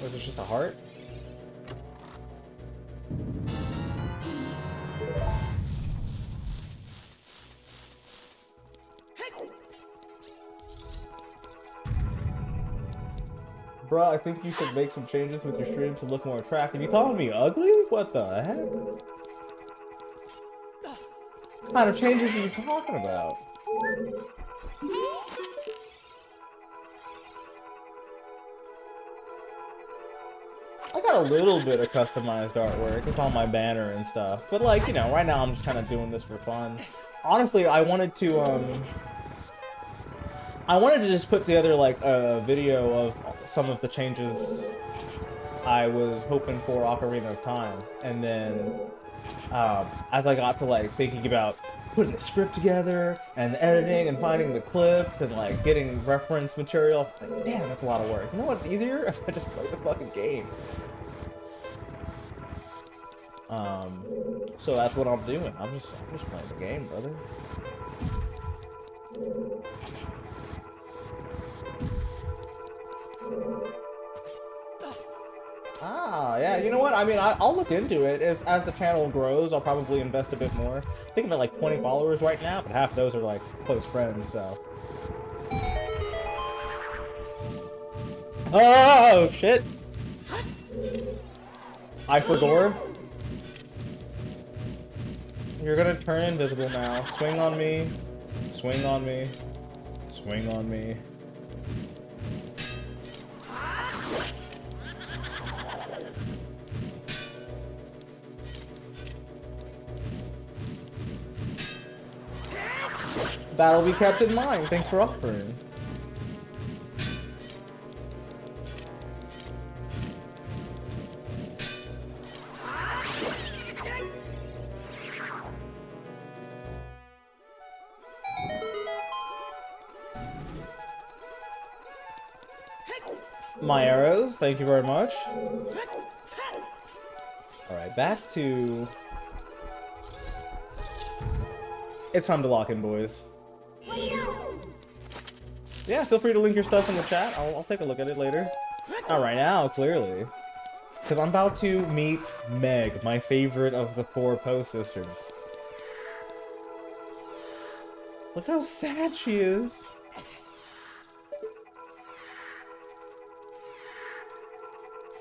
S1: Was this just a heart? Bruh, I think you should make some changes with your stream to look more attractive. You calling me ugly? What the heck? What kind of changes are you talking about? I got a little bit of customized artwork. It's on my banner and stuff. But like, you know, right now I'm just kind of doing this for fun. Honestly, I wanted to just put together like a video of some of the changes I was hoping for Ocarina of Time. And then as I got to like thinking about putting the script together and editing and finding the clips and like getting reference material, like, damn, that's a lot of work. You know what's easier? If I just play the fucking game. So that's what I'm doing. I'm just playing the game, brother. Ah, yeah, you know what? I mean, I'll look into it. As the channel grows, I'll probably invest a bit more. I think I'm at like 20 followers right now, but half those are like close friends, so. Oh, shit! I forgot. You're gonna turn invisible now. Swing on me. Swing on me. Swing on me. That'll be kept in mind. Thanks for offering. My arrows, thank you very much. Alright, back to... It's time to lock in, boys. Yeah, feel free to link your stuff in the chat. I'll take a look at it later. Not right now, clearly. Because I'm about to meet Meg, my favorite of the 4 Poe sisters. Look how sad she is.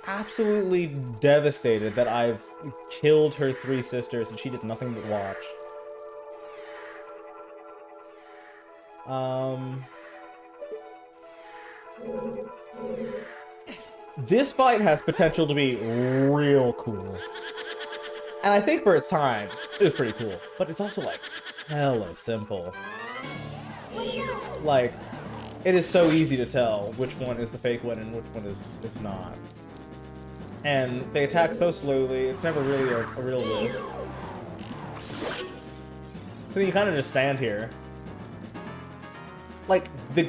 S1: Absolutely devastated that I've killed her 3 sisters and she did nothing but watch. This fight has potential to be real cool. And I think for its time, it was pretty cool. But it's also like, hella simple. Like, it is so easy to tell which one is the fake one and which one is not. And they attack so slowly, it's never really a real risk. So you kind of just stand here. Like, the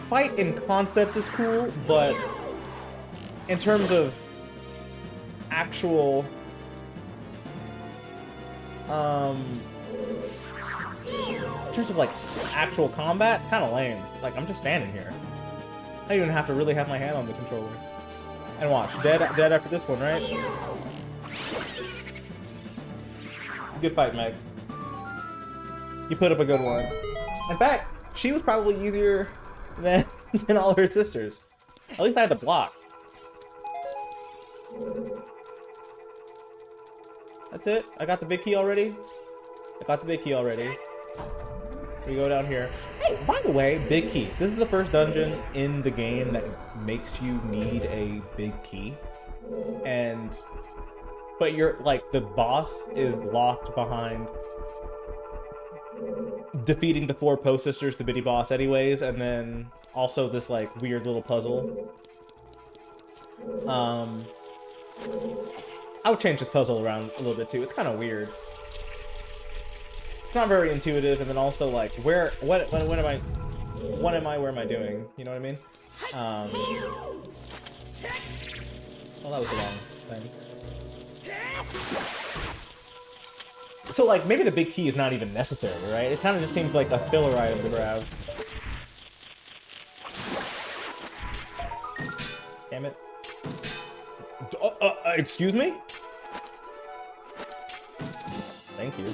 S1: fight in concept is cool, but in terms of actual, like, actual combat, it's kind of lame. Like, I'm just standing here. I don't even have to really have my hand on the controller. And watch, dead after this one, right? Good fight, Meg. You put up a good one. In fact, she was probably easier than all her sisters. At least I had to block. That's it. I got the big key already. We go down here. Hey, by the way, big keys. This is the first dungeon in the game that makes you need a big key. But you're like, the boss is locked behind defeating the 4 Poe sisters, the bitty boss anyways, and then also this like weird little puzzle. I would change this puzzle around a little bit too. It's kind of weird. It's not very intuitive, and then also like where am I, where am I doing? You know what I mean? Well, that was the wrong thing. So like maybe the big key is not even necessary, right? It kind of just seems like a filler item to grab. Damn it. Excuse me? Thank you.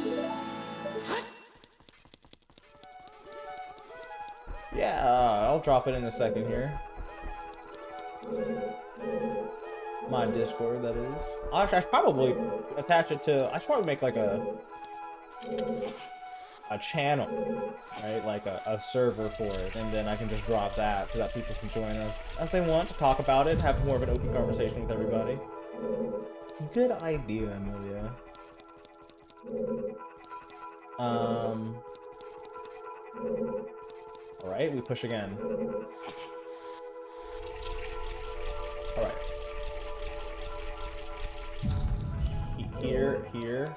S1: Yeah, I'll drop it in a second here. My Discord, that is. I should probably attach it to... I should probably make like a channel, right? Like a server for it, and then I can just drop that so that people can join us as they want to talk about it, have more of an open conversation with everybody. Good idea, Amelia. Alright, we push again. Alright. Here.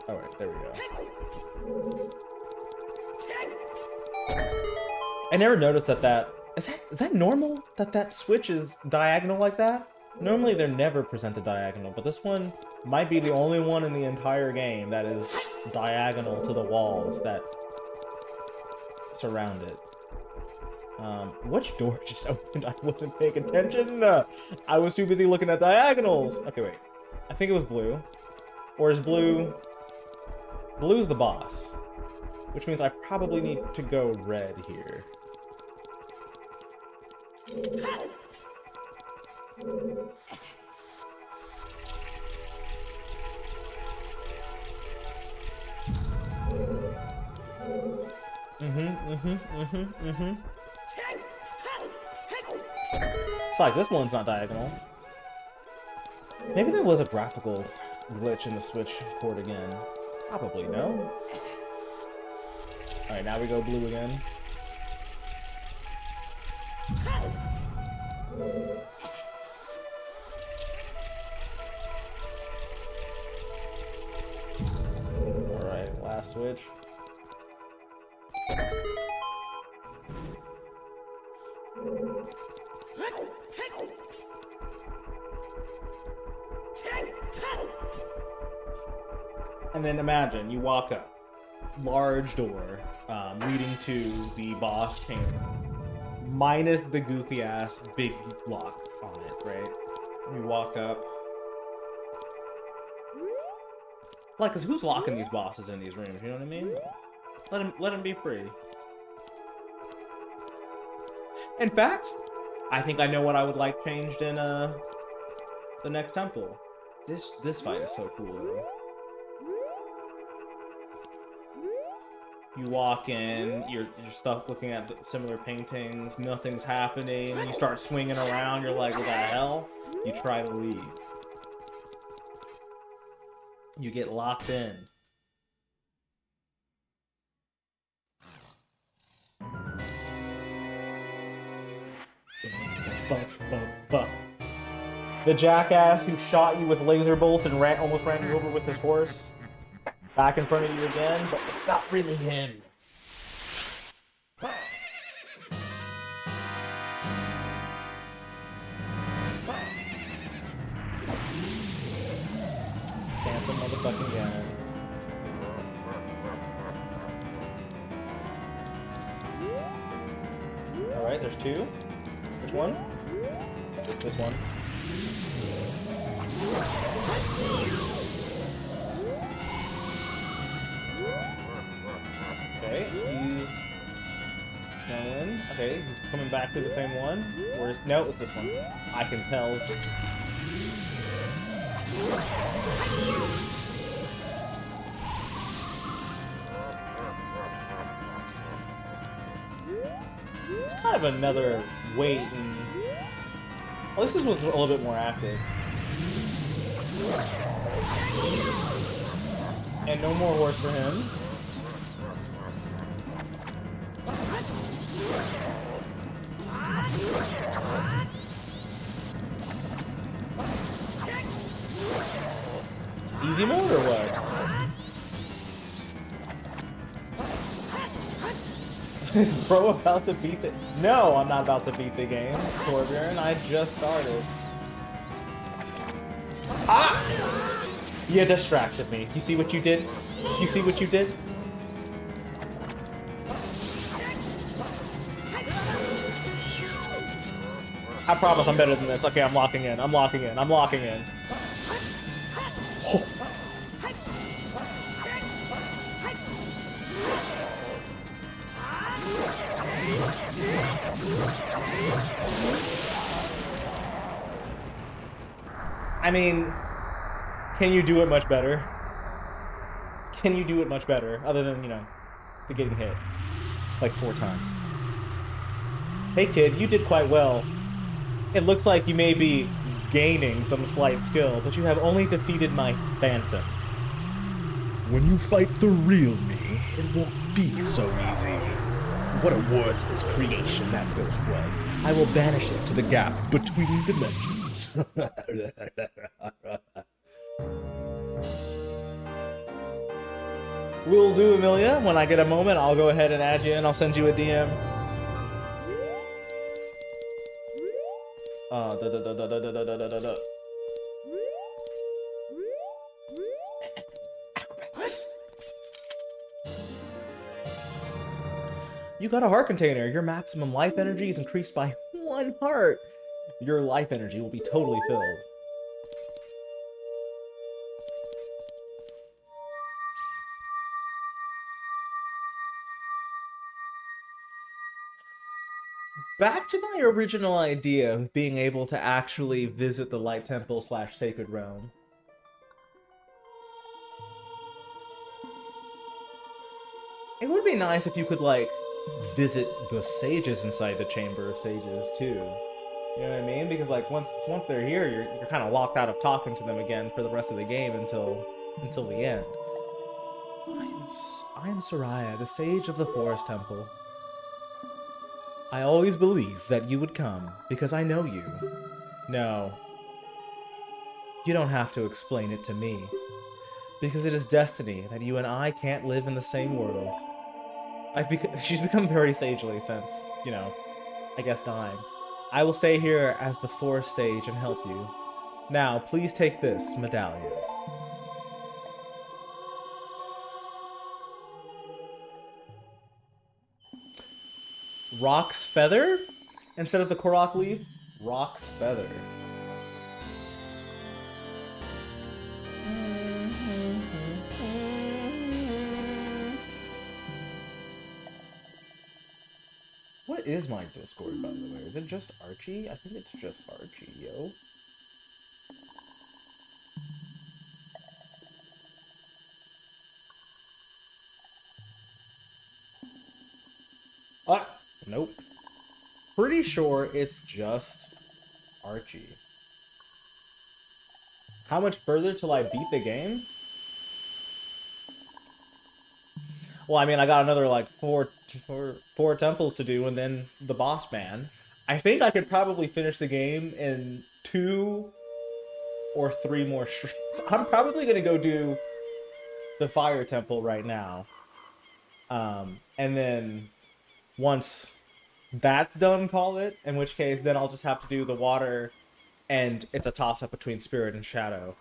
S1: Alright, there we go. I never noticed that is that normal? That switch is diagonal like that? Normally they're never presented diagonal, but this one might be the only one in the entire game that is diagonal to the walls that surround it. Which door just opened? I wasn't paying attention. I was too busy looking at diagonals. Okay, wait. I think it was blue. Or is blue... Blue's the boss. Which means I probably need to go red here. It's like this one's not diagonal. Maybe there was a graphical glitch in the Switch port again. Probably, no? Alright, now we go blue again. Alright, last switch. And then imagine, you walk up. Large door, leading to the boss chamber. Minus the goofy-ass big lock on it, right? You walk up. Like, cause who's locking these bosses in these rooms, you know what I mean? Let him be free. In fact, I think I know what I would like changed in, the next temple. This fight is so cool, though. You walk in, you're stuck looking at the similar paintings, nothing's happening, you start swinging around, you're like, what the hell? You try to leave. You get locked in. The jackass who shot you with laser bolts and almost ran you over with his horse. Back in front of you again, but it's not really him. Phantom motherfucking Ganon. right? There's two. Which one? This one. Okay, he's going. Okay, he's coming back to the same one. Or is, no, it's this one. I can tell. It's kind of another wait and... Well, this one's a little bit more active. And no more horse for him. Easy mode or what? Is bro about to beat the... No, I'm not about to beat the game, Torbjorn. I just started. Ah! You distracted me. You see what you did? You see what you did? I promise I'm better than this. Okay, I'm locking in. I'm locking in. I'm locking in. Oh. I mean, can you do it much better? Can you do it much better? Other than, you know, the getting hit. Like 4 times. Hey kid, you did quite well. It looks like you may be gaining some slight skill, but you have only defeated my phantom.
S3: When you fight the real me, it won't be so easy. What a worthless creation that ghost was. I will banish it to the gap between dimensions.
S1: Will do, Amelia. When I get a moment, I'll go ahead and add you and I'll send you a DM. You got a heart container. Your maximum life energy is increased by 1 heart. Your life energy will be totally filled. Back to my original idea of being able to actually visit the Light Temple / Sacred Realm. It would be nice if you could, like, visit the sages inside the Chamber of Sages, too. You know what I mean? Because, like, once they're here, you're kind of locked out of talking to them again for the rest of the game until the end. I am Soraya, the Sage of the Forest Temple. I always believed that you would come, because I know you. No. You don't have to explain it to me. Because it is destiny that you and I can't live in the same world. She's become very sagely since, you know, I guess dying. I will stay here as the Forest Sage and help you. Now, please take this medallion. Rock's Feather? Instead of the Korok leaf? Rock's Feather. What is my Discord, by the way? Is it just Archie? I think it's just Archie, yo. Ah! Nope. Pretty sure it's just Archie. How much further till I beat the game? Well, I mean, I got another, like, four temples to do, and then the boss man. I think I could probably finish the game in 2 or 3 more streams. I'm probably gonna go do the fire temple right now. And then once that's done, call it. In which case, then I'll just have to do the water, and it's a toss-up between Spirit and Shadow.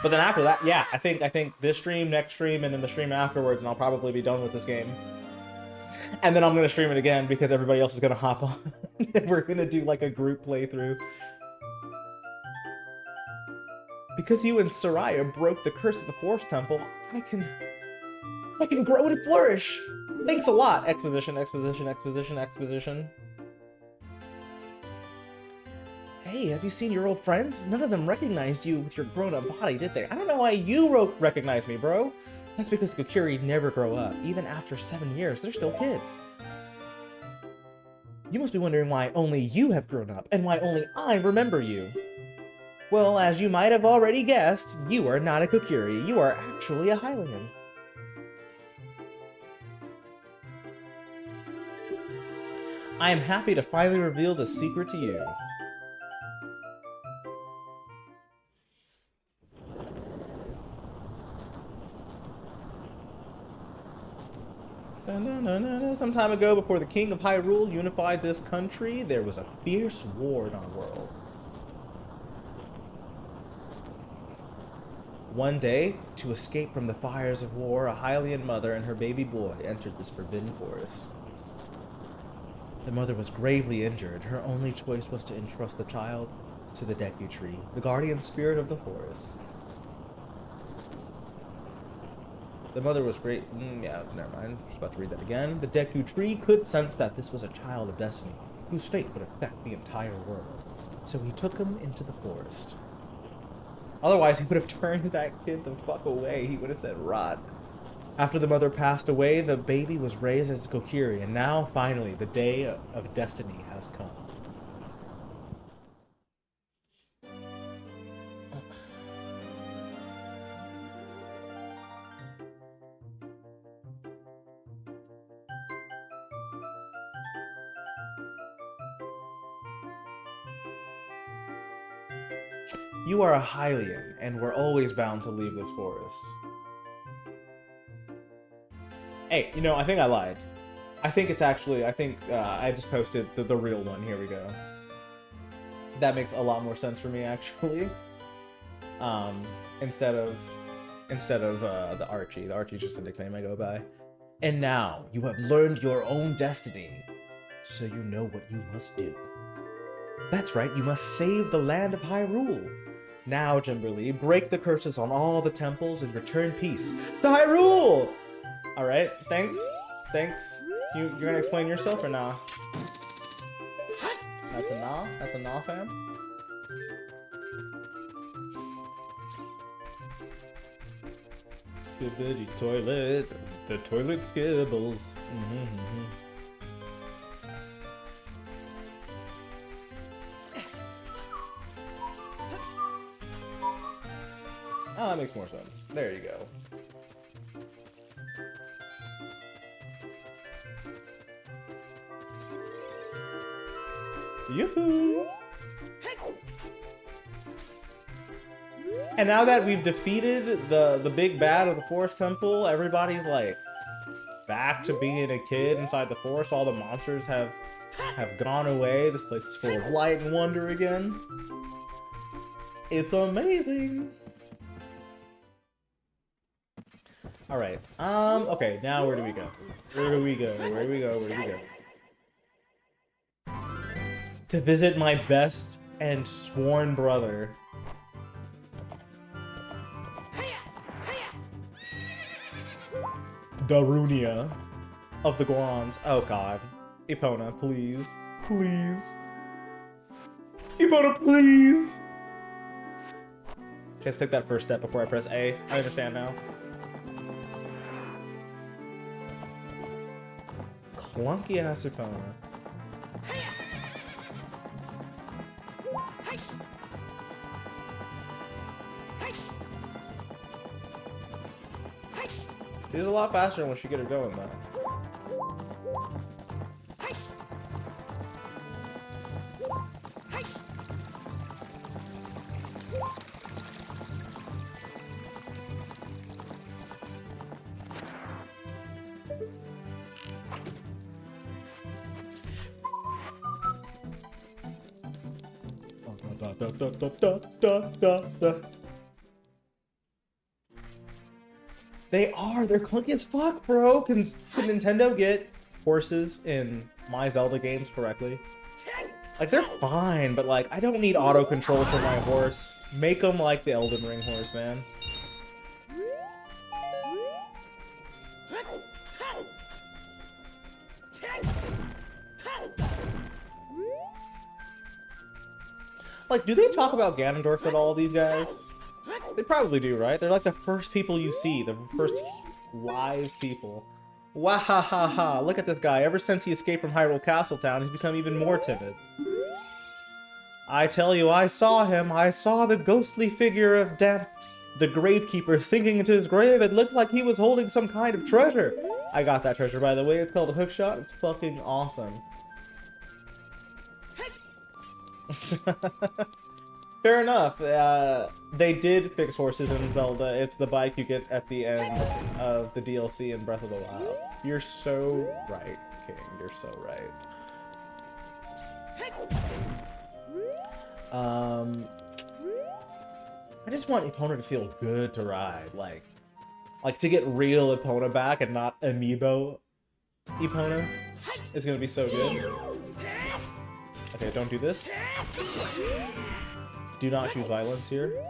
S1: But then after that, yeah, I think this stream, next stream, and then the stream afterwards, and I'll probably be done with this game. And then I'm gonna stream it again because everybody else is gonna hop on. And we're gonna do like a group playthrough. Because you and Soraya broke the curse of the Forest Temple, I can grow and flourish. Thanks a lot. Exposition, exposition, exposition, exposition. Hey, have you seen your old friends? None of them recognized you with your grown-up body, did they? I don't know why you recognize me, bro. That's because the Kokiri never grow up. Even after 7 years, they're still kids. You must be wondering why only you have grown up, and why only I remember you. Well, as you might have already guessed, you are not a Kokiri. You are actually a Hylian. I am happy to finally reveal the secret to you. Some time ago, before the king of Hyrule unified this country, there was a fierce war in our world. One day, to escape from the fires of war, a Hylian mother and her baby boy entered this forbidden forest. The mother was gravely injured. Her only choice was to entrust the child to the Deku Tree, the guardian spirit of the forest. The mother was great. Yeah, never mind. I was about to read that again. The Deku Tree could sense that this was a child of destiny, whose fate would affect the entire world. So he took him into the forest. Otherwise, he would have turned that kid the fuck away. He would have said, rot. After the mother passed away, the baby was raised as a Kokiri, and now, finally, the day of destiny has come. You are a Hylian, and we're always bound to leave this forest. Hey, you know, I think I lied. I think it's actually, I just posted the real one. Here we go. That makes a lot more sense for me, actually. Instead of the Archie. The Archie's just a nickname I go by. And now, you have learned your own destiny, so you know what you must do. That's right, you must save the land of Hyrule. Now, Kimberly, break the curses on all the temples and return peace to Hyrule! Alright, thanks. Thanks. You're gonna explain yourself or nah? That's a nah? That's a nah, fam? Skibbity toilet. The toilet skibbles. Oh, that makes more sense. There you go. Yoo-hoo! And now that we've defeated the big bad of the Forest Temple, everybody's like back to being a kid inside the forest. All the monsters have gone away. This place is full of light and wonder again. It's amazing. Alright, okay, now where do we go? Where do we go? Where do we go? Where do we go? To visit my best and sworn brother. Darunia of the Gorons. Oh god. Epona, please. Please. Epona, please! Just take that first step before I press A. I understand now. Clunky ass Epona. She's a lot faster once you get her going, though. They are. They're clunky as fuck, bro. Can Nintendo get horses in my Zelda games correctly. Like, they're fine, but like, I don't need auto controls for my horse. Make them like the Elden Ring horse, man. Like, do they talk about Ganondorf at all, these guys? They probably do, right? They're like the first people you see, the first live people. Wahahaha, look at this guy. Ever since he escaped from Hyrule Castletown, he's become even more timid. I tell you, I saw him. I saw the ghostly figure of Damp, the gravekeeper, sinking into his grave. It looked like he was holding some kind of treasure. I got that treasure, by the way. It's called a hookshot. It's fucking awesome. Fair enough. They did fix horses in Zelda. It's the bike you get at the end of the DLC in Breath of the Wild. You're so right, King. You're so right. I just want Epona to feel good to ride. Like to get real Epona back and not Amiibo Epona is gonna be so good. Okay, don't do this. Do not choose violence here.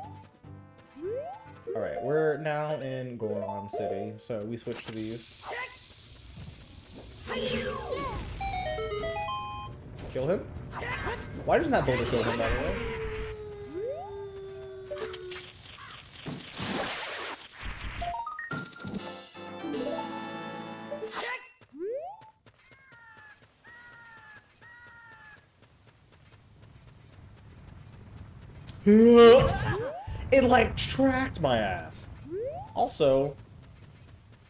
S1: Alright, we're now in Goron City, so we switch to these. Kill him? Why doesn't that boulder kill him, by the way? It like tracked my ass. Also,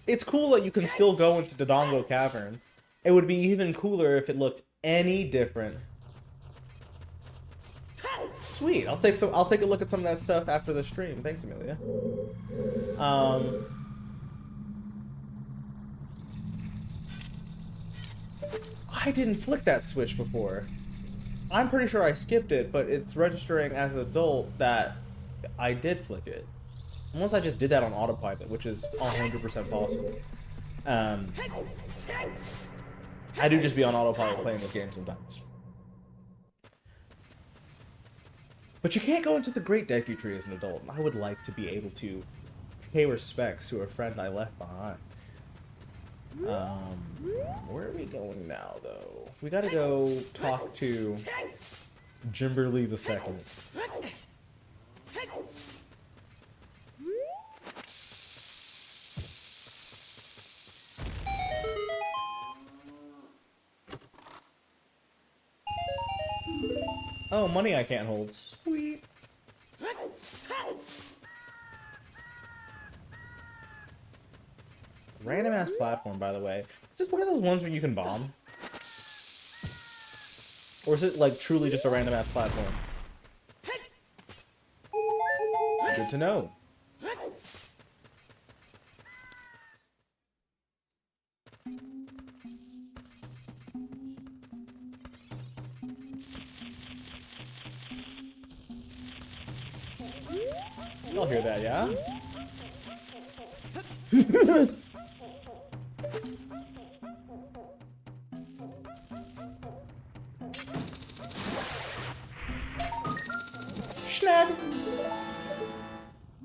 S1: it's cool that you can still go into Dodongo Cavern. It would be even cooler if it looked any different. Sweet. I'll take a look at some of that stuff after the stream. Thanks, Amelia. I didn't flick that switch before. I'm pretty sure I skipped it, but it's registering as an adult that I did flick it. Unless I just did that on autopilot, which is 100% possible. I do just be on autopilot playing this game sometimes. But you can't go into the Great Deku Tree as an adult, and I would like to be able to pay respects to a friend I left behind. Where are we going now, though? We gotta go talk to Jimberly II. Oh, money I can't hold. Sweet. Random ass platform, by the way. Is this one of those ones where you can bomb? Or is it like truly just a random ass platform? Good to know. Y'all hear that, yeah? Schnag!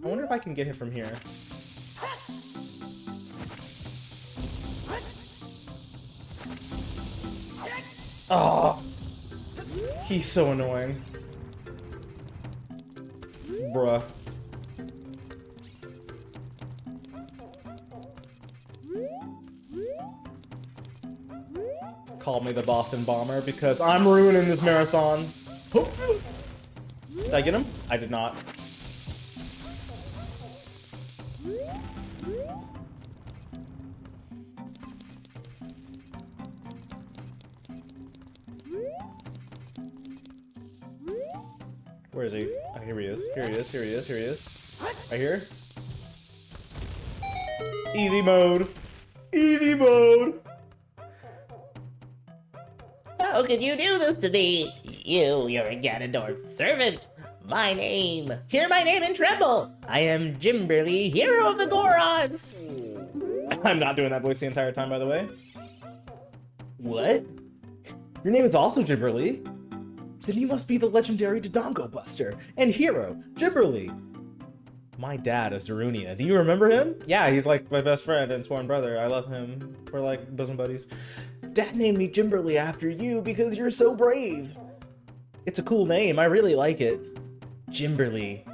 S1: I wonder if I can get him from here. Oh! He's so annoying. Bruh. Call me the Boston Bomber because I'm ruining this marathon. Did I get him? I did not. Where is he? Oh, here he is. Here he is. Here he is. Here he is. Right here. Easy mode. Easy mode.
S4: How could you do this to me? You're a Ganondorf servant. Hear my name and tremble. I am Jimberly, hero of the Gorons.
S1: I'm not doing that voice the entire time, by the way.
S2: What? Your name is also Gimberly? Then you must be the legendary Dodongo Buster and hero, Gimberly. My dad is Darunia. Do you remember him? Yeah, he's like my best friend and sworn brother. I love him. We're like bosom buddies. Dad named me Gimberly after you because you're so brave. It's a cool name. I really like it. Gimberly.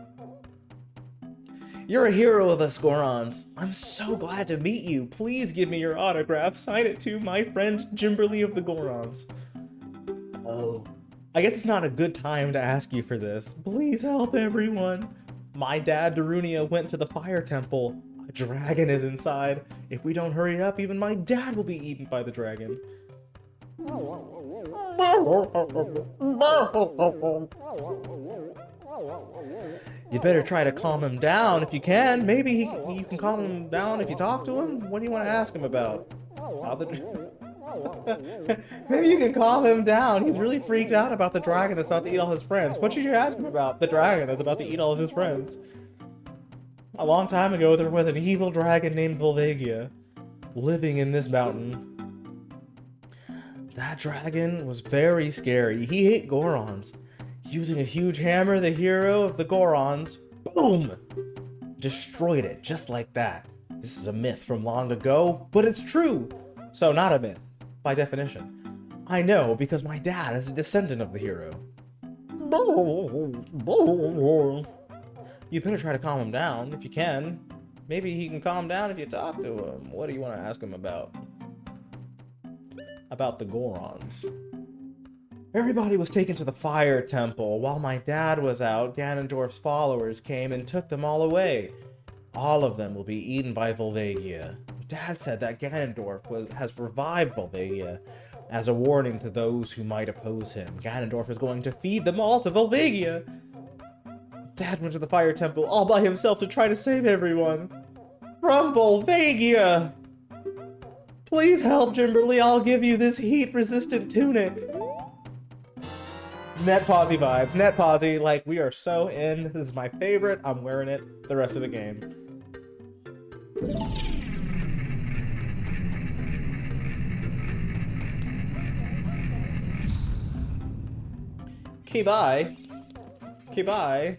S2: You're a hero of us Gorons. I'm so glad to meet you. Please give me your autograph. Sign it to my friend Gimberly of the Gorons. Oh. I guess it's not a good time to ask you for this. Please help everyone. My dad, Darunia, went to the fire temple. A dragon is inside. If we don't hurry up, even my dad will be eaten by the dragon. You better try to calm him down if you can. Maybe you can calm him down if you talk to him. What do you want to ask him about? Maybe you can calm him down. He's really freaked out about the dragon that's about to eat all his friends. What should you ask him about? The dragon that's about to eat all of his friends. A long time ago, there was an evil dragon named Volvagia living in this mountain. That dragon was very scary. He ate Gorons. Using a huge hammer, the hero of the Gorons, boom, destroyed it just like that. This is a myth from long ago, but it's true. So not a myth, by definition. I know because my dad is a descendant of the hero. You better try to calm him down if you can. Maybe he can calm down if you talk to him. What do you want to ask him about? About the Gorons. Everybody was taken to the fire temple. While my dad was out, Ganondorf's followers came and took them all away. All of them will be eaten by Volvagia. Dad said that Ganondorf has revived Volvagia as a warning to those who might oppose him. Ganondorf is going to feed them all to Volvagia. Dad went to the fire temple all by himself to try to save everyone. From Volvagia! Please help, Gimberly. I'll give you this heat-resistant tunic. Net Posy vibes. Net Posy, like, we are so in. This is my favorite. I'm wearing it the rest of the game. Okay, bye. Okay, bye.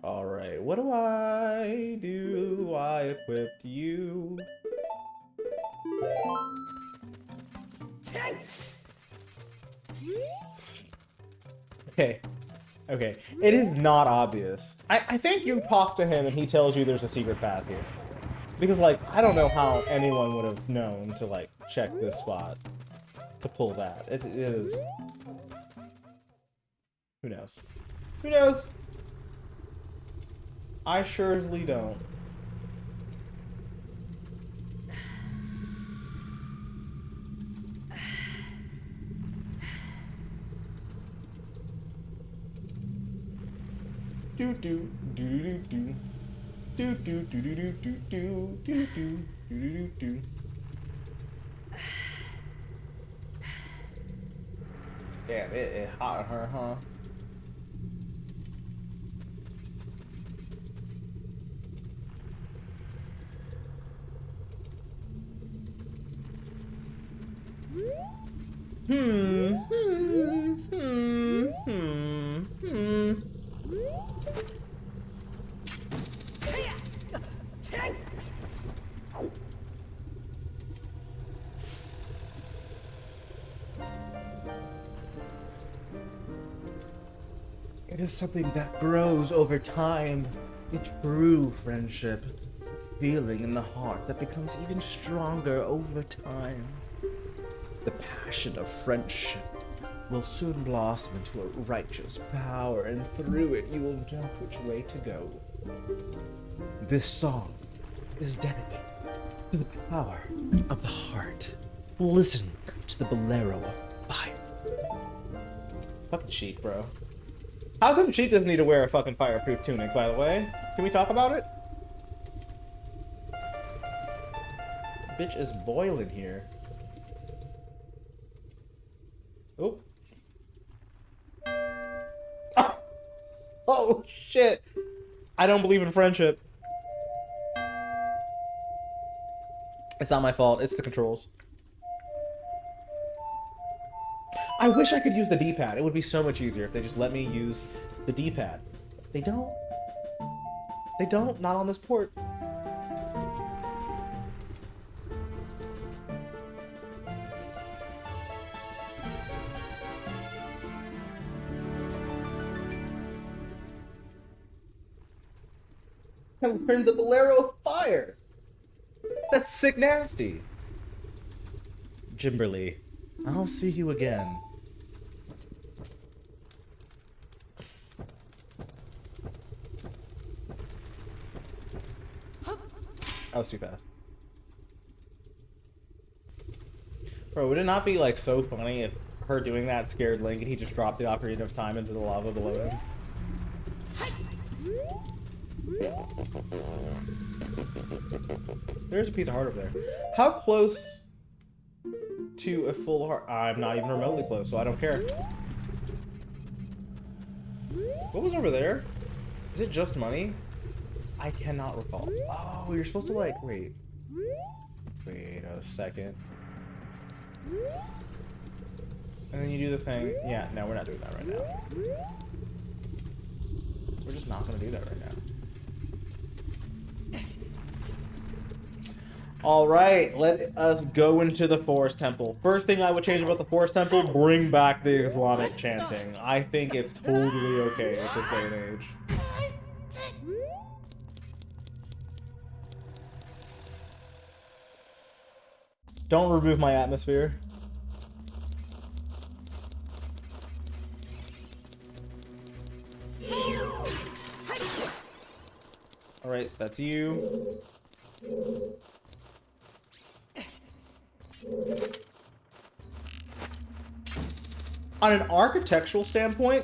S2: Alright, what do I do? I equipped you. Okay. Okay. It is not obvious. I think you talk to him and he tells you there's a secret path here. Because, like, I don't know how anyone would have known to, like, check this spot to pull that. It is... Who knows? Who knows? I surely don't. Do do do do do. Do do do do do do do do do do do. Damn, it hot in her, huh? It is something that grows over time. A true friendship. A feeling in the heart that becomes even stronger over time. The passion of friendship will soon blossom into a righteous power, and through it you will know which way to go. This song is dedicated to the power of the heart. Listen to the bolero of fire. Fucking Sheik, bro. How come Sheik doesn't need to wear a fucking fireproof tunic, by the way? Can we talk about it? Bitch is boiling here. Oh. Ah!
S1: Oh, shit. I don't believe in friendship. It's not my fault. It's the controls. I wish I could use the D-pad. It would be so much easier if they just let me use the D-pad. They don't. They don't. Not on this port. I learned the Bolero of Fire. That's sick nasty. Jimberly, I'll see you again. That was too fast. Bro, would it not be like so funny if her doing that scared Link and he just dropped the Ocarina of Time into the lava below him? There's a piece of heart over there. How close to a full heart? I'm not even remotely close, so I don't care. What was over there? Is it just money? I cannot recall. Oh, you're supposed to like, wait a second. And then you do the thing. Yeah, no, we're not doing that right now. We're just not gonna do that right now. Alright, let us go into the Forest Temple. First thing I would change about the Forest Temple, bring back the Islamic chanting. I think it's totally okay at this day and age. Don't remove my atmosphere. Alright, that's you. On an architectural standpoint,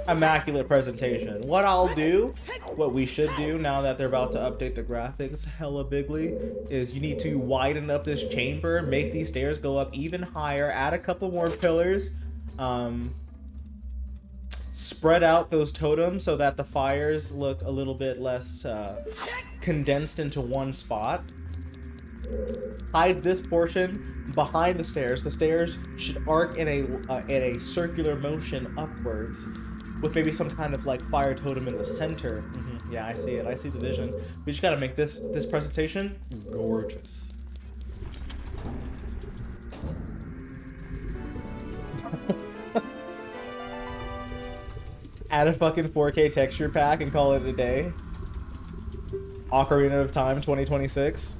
S1: immaculate presentation. What we should do now that they're about to update the graphics hella bigly, is you need to widen up this chamber, make these stairs go up even higher, add a couple more pillars, spread out those totems so that the fires look a little bit less condensed into one spot. Hide this portion behind the stairs. The stairs should arc in a circular motion upwards, with maybe some kind of like fire totem in the center. Yeah, I see it. I see the vision. We just gotta make this presentation gorgeous. Add a fucking 4K texture pack and call it a day. Ocarina of Time 2026.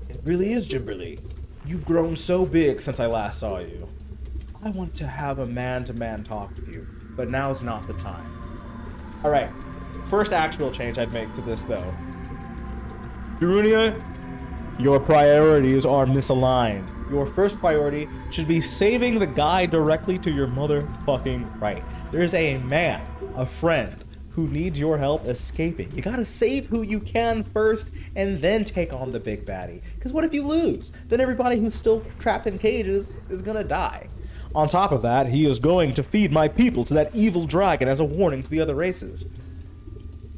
S1: It really is, Jimberly. You've grown so big since I last saw you. I want to have a man-to-man talk with you, but now's not the time. Alright, first actual change I'd make to this, though. Darunia, your priorities are misaligned. Your first priority should be saving the guy directly to your motherfucking right. There's a man, a friend, who needs your help escaping. You gotta save who you can first, and then take on the big baddie. Because what if you lose? Then everybody who's still trapped in cages is gonna die. On top of that, he is going to feed my people to that evil dragon as a warning to the other races.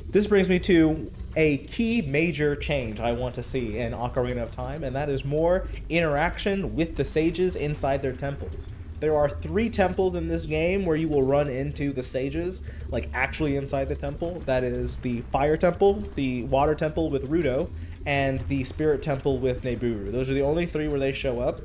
S1: This brings me to a key major change I want to see in Ocarina of Time, and that is more interaction with the sages inside their temples. There are 3 temples in this game where you will run into the sages, like actually inside the temple. That is the Fire Temple, the Water Temple with Rudo, and the Spirit Temple with Neburu. Those are the only 3 where they show up.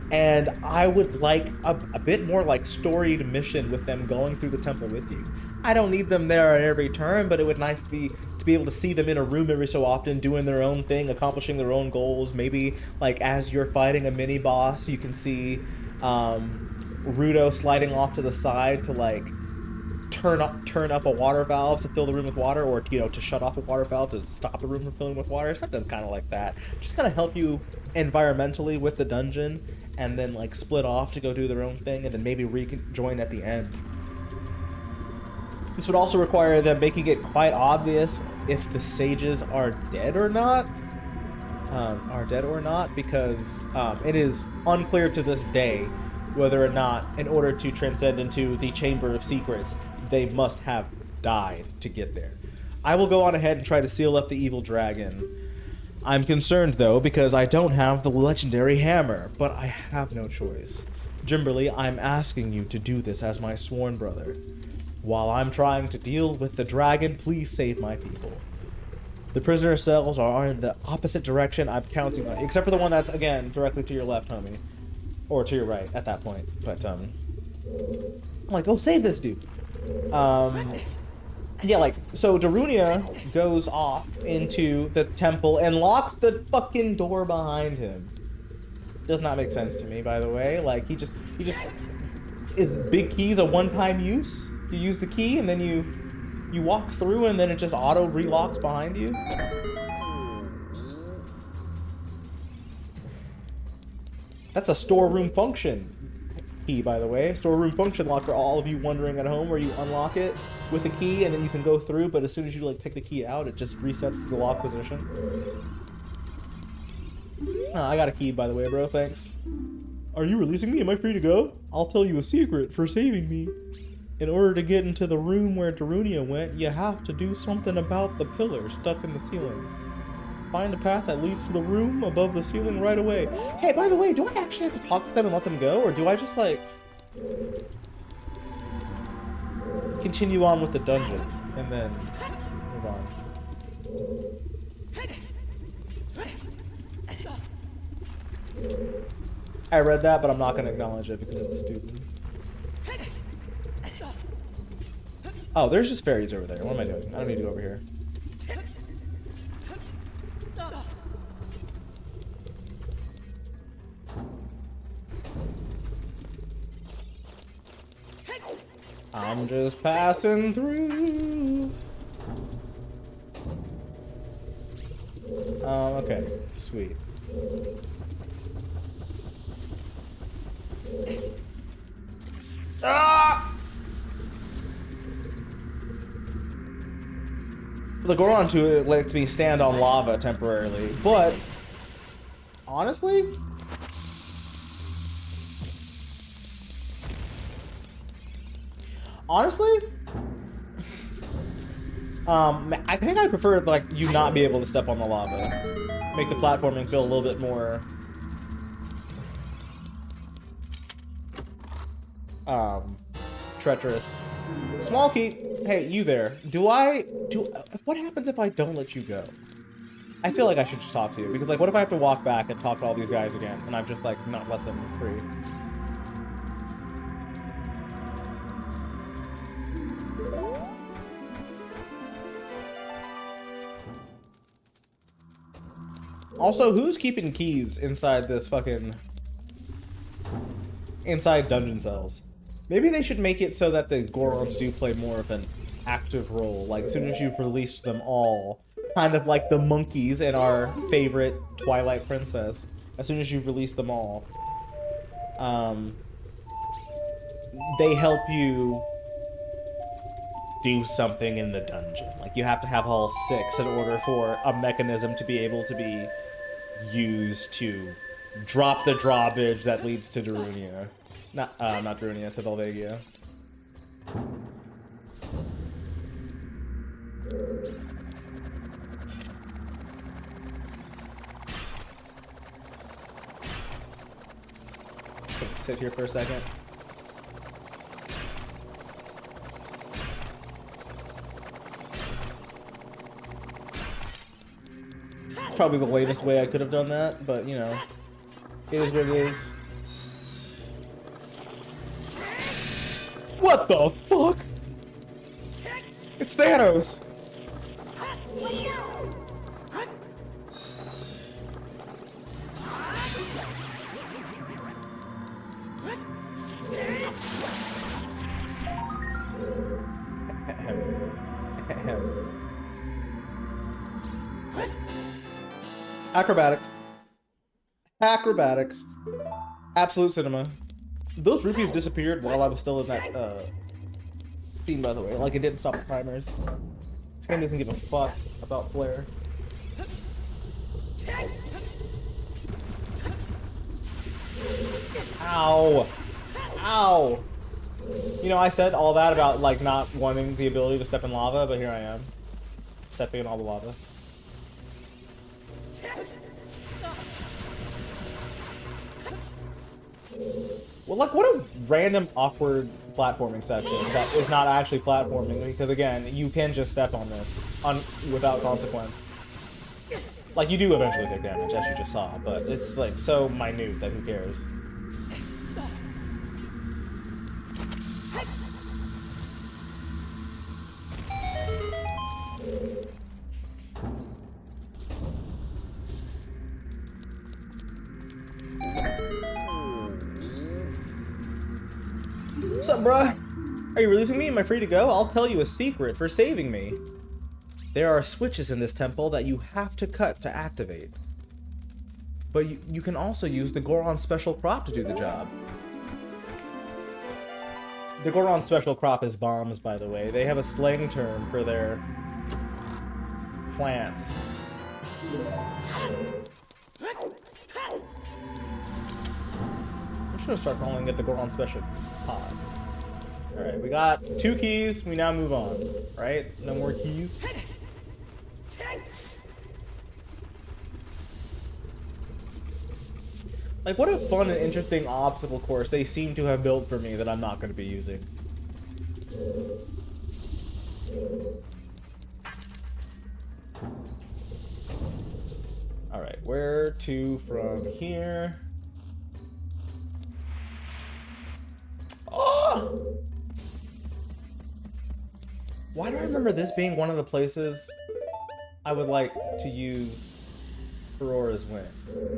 S1: And I would like a bit more like storied mission with them going through the temple with you. I don't need them there at every turn, but it would nice to be able to see them in a room every so often, doing their own thing, accomplishing their own goals. Maybe like as you're fighting a mini boss, you can see Rudo sliding off to the side to like turn up a water valve to fill the room with water, or to shut off a water valve to stop the room from filling with water, something kind of like that. Just kind of help you environmentally with the dungeon, and then like split off to go do their own thing, and then maybe rejoin at the end. This would also require them making it quite obvious if the sages are dead or not. Because it is unclear to this day whether or not, in order to transcend into the Chamber of Secrets, they must have died to get there. I will go on ahead and try to seal up the evil dragon. I'm concerned, though, because I don't have the legendary hammer, but I have no choice. Jimberly, I'm asking you to do this as my sworn brother. While I'm trying to deal with the dragon, please save my people. The prisoner cells are in the opposite direction. I'm counting on, except for the one that's, again, directly to your left, homie. Or to your right, at that point. But, I'm like, go save this dude. Yeah, like, so Darunia goes off into the temple and locks the fucking door behind him. Does not make sense to me, by the way. Like, he just, is big keys a one-time use? You use the key and then you walk through and then it just auto relocks behind you? That's a storeroom function key, by the way. Storeroom function lock for all of you wondering at home, where you unlock it with a key and then you can go through, but as soon as you like take the key out, it just resets to the lock position. I got a key, by the way, bro. Thanks. Are you releasing me? Am I free to go? I'll tell you a secret for saving me. In order to get into the room where Darunia went, you have to do something about the pillar stuck in the ceiling. Find a path that leads to the room above the ceiling right away. Hey, by the way, do I actually have to talk to them and let them go? Or do I just, like, continue on with the dungeon and then move on? I read that, but I'm not going to acknowledge it because it's stupid. Oh, there's just fairies over there. What am I doing? I don't need to go over here. I'm just passing through. Okay. Sweet. Ah! The Goron to it lets me stand on lava temporarily, but honestly, I think I prefer like you not be able to step on the lava, make the platforming feel a little bit more treacherous. Small key. Hey, you there. What happens if I don't let you go? I feel like I should just talk to you, because like what if I have to walk back and talk to all these guys again and I've just like not let them free? Also, who's keeping keys inside this fucking dungeon cells? Maybe they should make it so that the Gorons do play more of an active role. Like, as soon as you've released them all, kind of like the monkeys in our favorite Twilight Princess. As soon as you've released them all, they help you do something in the dungeon. Like, you have to have all 6 in order for a mechanism to be able to be used to drop the drawbridge that leads to Darunia. Not Darunia, to Velvegia. Sit here for a second. Probably the latest way I could have done that, but you know, it is what it is. What the fuck? It's Thanos! Acrobatics. Acrobatics. Absolute cinema. Those rupees disappeared while I was still in that theme, by the way. Like, it didn't stop the primers. This game doesn't give a fuck about Flare. Ow! Ow! You know, I said all that about, like, not wanting the ability to step in lava, but here I am. Stepping in all the lava. Well, like, what a random, awkward platforming section that is not actually platforming, because, again, you can just step on this without consequence. Like, you do eventually take damage, as you just saw, but it's, like, so minute that who cares. What's up, bruh? Are you releasing me? Am I free to go? I'll tell you a secret for saving me. There are switches in this temple that you have to cut to activate. But you can also use the Goron special crop to do the job. The Goron special crop is bombs, by the way. They have a slang term for their plants. I'm just gonna start calling it the Goron special pod. Alright, we got 2 keys, we now move on. Right? No more keys. Like, what a fun and interesting obstacle course they seem to have built for me that I'm not going to be using. Alright, where to from here? Oh! Why do I remember this being one of the places I would like to use Aurora's Win?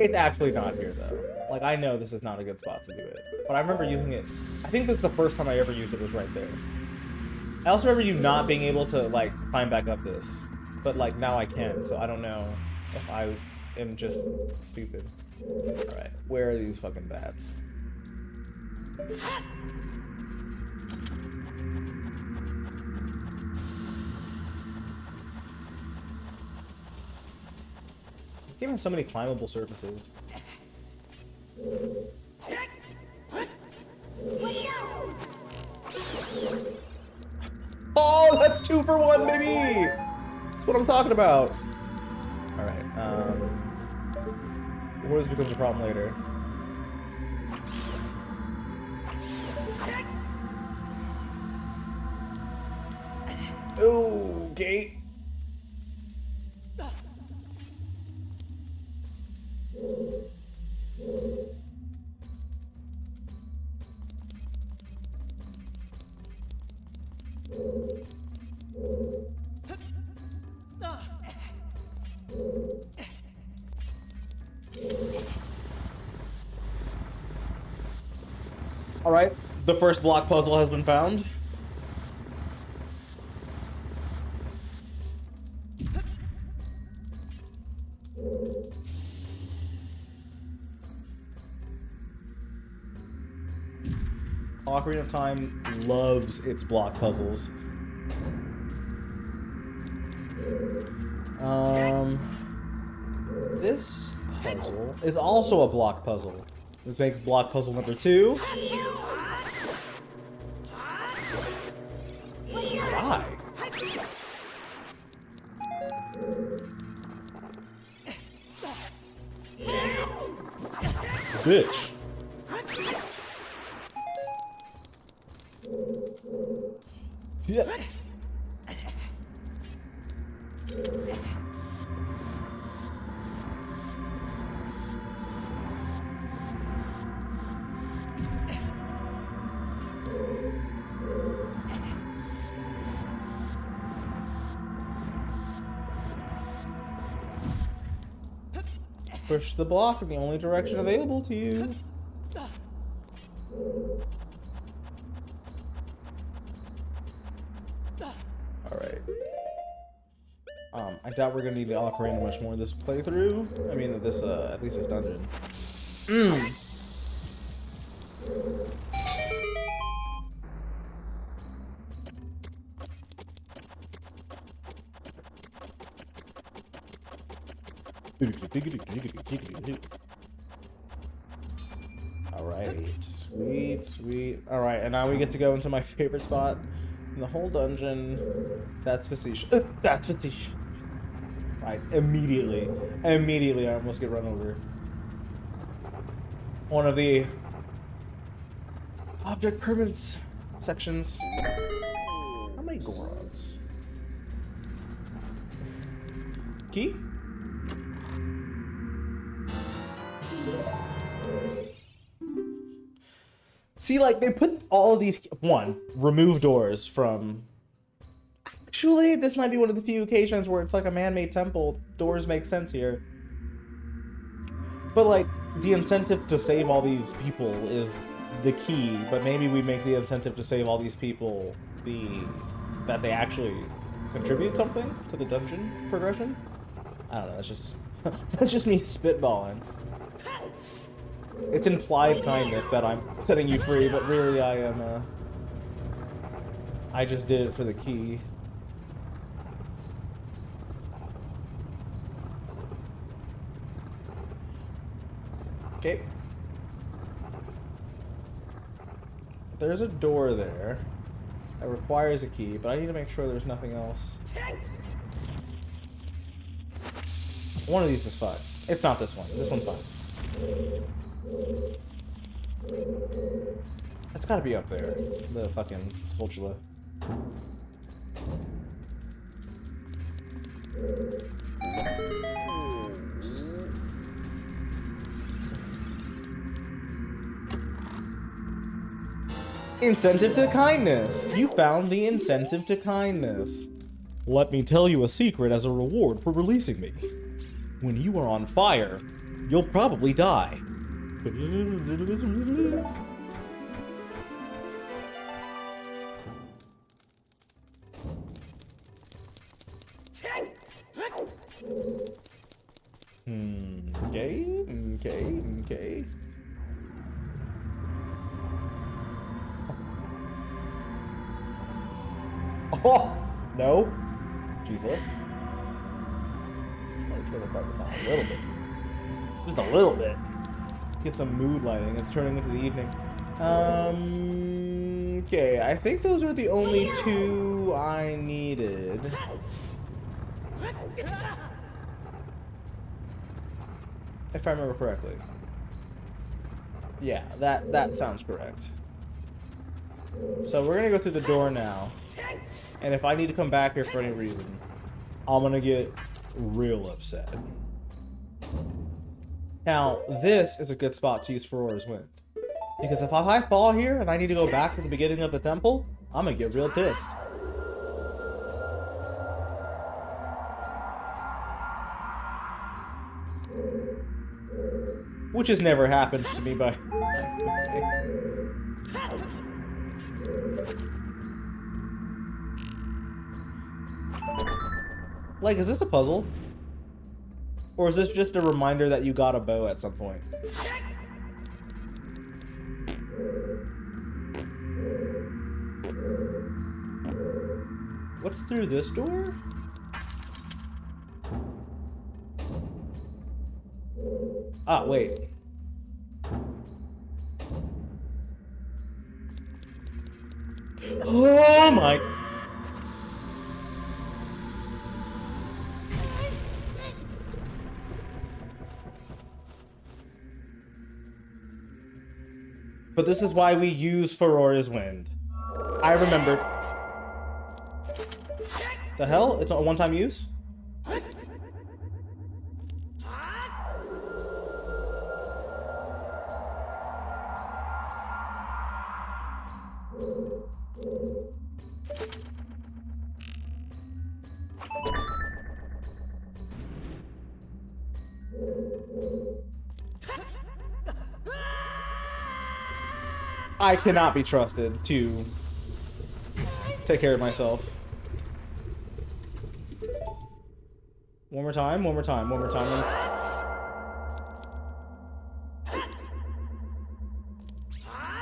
S1: It's actually not here, though. Like, I know this is not a good spot to do it, but I remember using it. I think this is the first time I ever used it was right there. I also remember you not being able to, like, climb back up this, but, like, now I can, so I don't know if I am just stupid. Alright, where are these fucking bats? This game has so many climbable surfaces. Oh, that's 2 for 1, baby! That's what I'm talking about. Alright, what this becomes a problem later. Okay. Alright, the first block puzzle has been found. Ocarina of Time loves its block puzzles. This puzzle is also a block puzzle. This makes block puzzle number 2. Why? Bitch. Yeah. Push the block in the only direction available to you. Alright. I doubt we're gonna need the Ocarina much more this playthrough. I mean, this, at least this dungeon. Alright. Alright, sweet, sweet. Alright, and now we get to go into my favorite spot in the whole dungeon. That's facetious. That's facetious. Right, immediately I almost get run over. One of the object permanents sections. How many Gorons? Key? See, like, they put all of these... One, remove doors from... Actually, this might be one of the few occasions where it's like a man-made temple. Doors make sense here. But, like, the incentive to save all these people is the key, but maybe we make the incentive to save all these people that they actually contribute something to the dungeon progression? I don't know, that's just... that's just me spitballing. It's implied kindness that I'm setting you free, but really I am, I just did it for the key. Okay. There's a door there that requires a key, but I need to make sure there's nothing else. One of these is fucked. It's not this one. This one's fine. It's gotta be up there. The fucking spatula. Incentive to kindness! You found the incentive to kindness. Let me tell you a secret as a reward for releasing me. When you are on fire, you'll probably die. Okay. Oh, no. Jesus. I'll turn the brightness down a little bit. Just a little bit. Get some mood lighting. It's turning into the evening. Okay, I think those are the only two I needed. If I remember correctly. Yeah, that sounds correct. So we're gonna go through the door now. And if I need to come back here for any reason, I'm gonna get real upset. Now, this is a good spot to use Aurora's Wind. Because if I fall here and I need to go back to the beginning of the temple, I'm gonna get real pissed. Which has never happened to me, by like, is this a puzzle? Or is this just a reminder that you got a bow at some point? What's through this door? Ah, wait. Oh my... But this is why we use Aurora's Wind. I remembered. The hell? It's a one-time use? I cannot be trusted to take care of myself. One more time.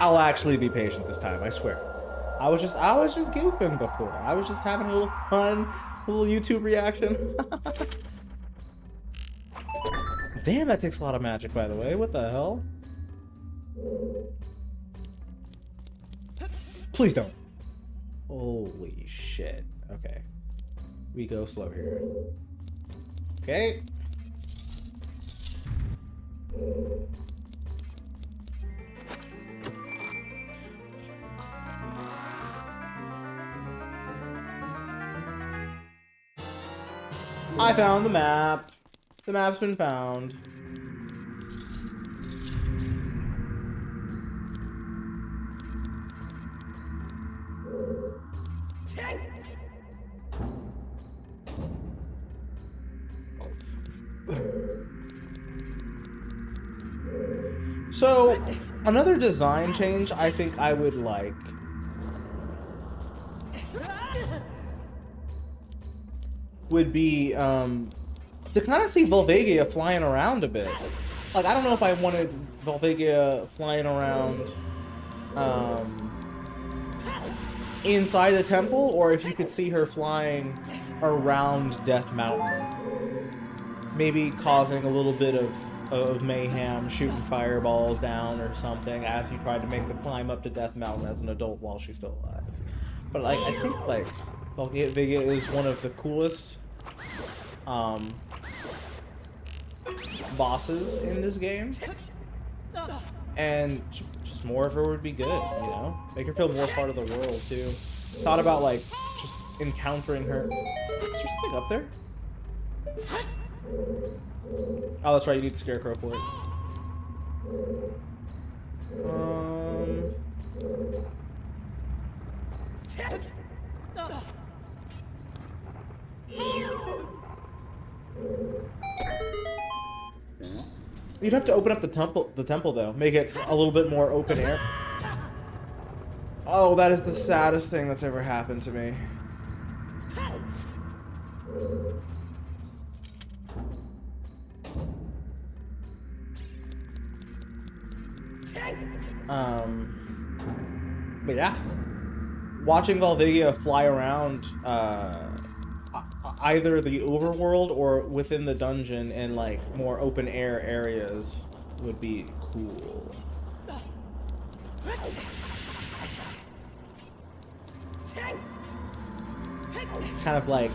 S1: I'll actually be patient this time, I swear. I was just goofing before. I was just having a little fun, a little YouTube reaction. Damn, that takes a lot of magic, by the way. What the hell?
S3: Please don't.
S1: Holy shit. Okay. We go slow here. Okay. I found the map. The map's been found. So, another design change I think I would like would be to kind of see Volvagia flying around a bit. Like, I don't know if I wanted Volvagia flying around inside the temple, or if you could see her flying around Death Mountain. Maybe causing a little bit of mayhem, shooting fireballs down or something as you tried to make the climb up to Death Mountain as an adult while she's still alive. But like, I think like Volvagia is one of the coolest bosses in this game, and just more of her would be good, you know? Make her feel more part of the world too. Thought about like just encountering her. Is there something up there? Oh, that's right, you need the scarecrow for it. You'd have to open up the temple though. Make it a little bit more open air. Oh, that is the saddest thing that's ever happened to me. But yeah, watching Volvagia fly around either the overworld or within the dungeon in like more open air areas would be cool. Kind of like,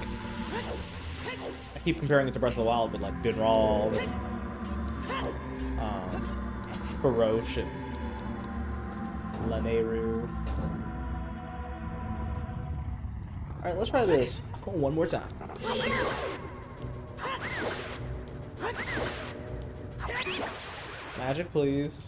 S1: I keep comparing it to Breath of the Wild, but like Binral and Baroche and Lanayru. Alright, let's try this one more time. Magic, please.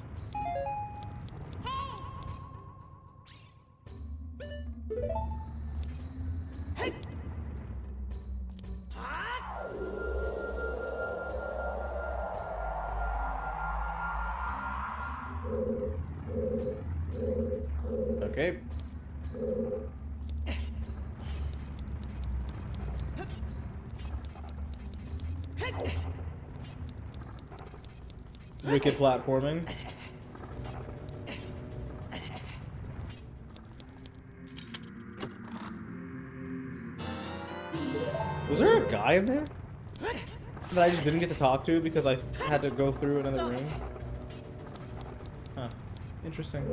S1: Okay. Wicked platforming. Was there a guy in there that I just didn't get to talk to because I had to go through another room? Huh. Interesting.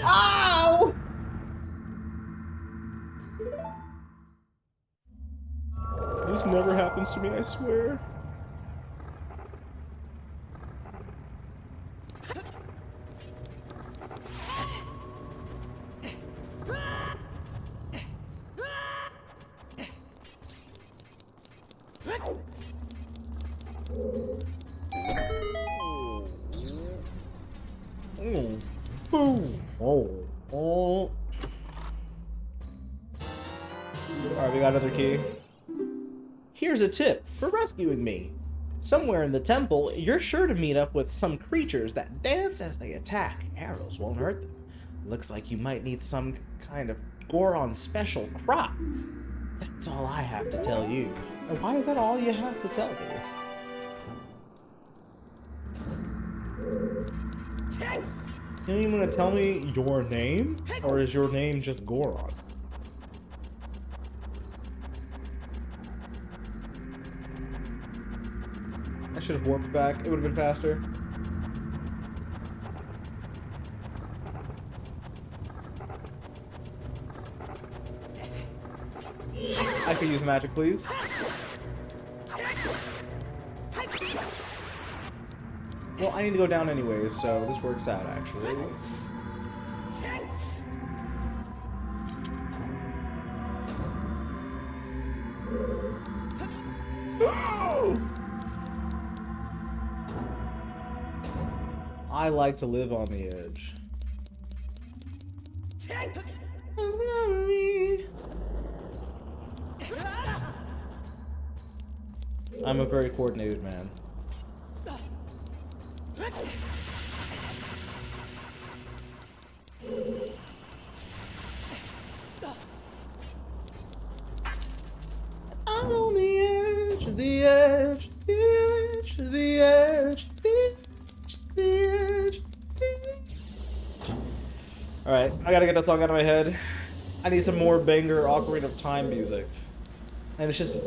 S1: Ow! This never happens to me, I swear. Alright, we got another key. Here's a tip for rescuing me. Somewhere in the temple, you're sure to meet up with some creatures that dance as they attack. Arrows won't hurt them. Looks like you might need some kind of Goron special crop. That's all I have to tell you. And why is that all you have to tell me? You don't even want to tell me your name? Or is your name just Goron? I should have warped back. It would have been faster. I could use magic, please. Well, I need to go down anyways, so this works out, actually. I like to live on the edge. I'm a very coordinated man. I'm on the edge, the edge, the edge, the edge, the edge. Alright, I gotta get that song out of my head. I need some more banger Ocarina of Time music. And it's just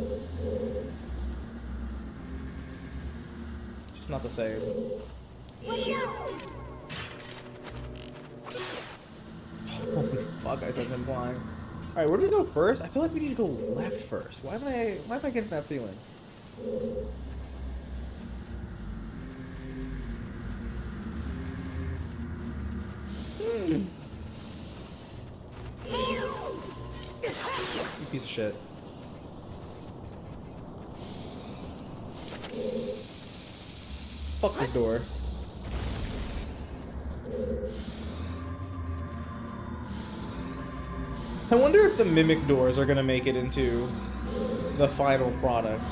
S1: not the same. Holy fuck, I sent him flying. Alright, where do we go first? I feel like we need to go left first. Why am I getting that feeling? You piece of shit. Fuck this door. I wonder if the mimic doors are gonna make it into the final product.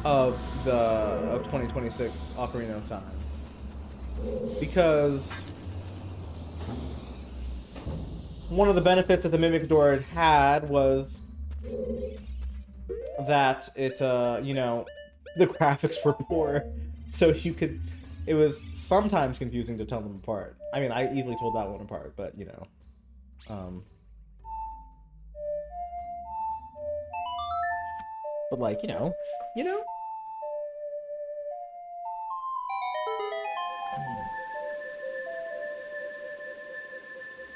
S1: Of 2026 Ocarina of Time. Because one of the benefits that the mimic door had was that it, you know, the graphics were poor, so it was sometimes confusing to tell them apart. I mean, I easily told that one apart, but, you know, but like, you know?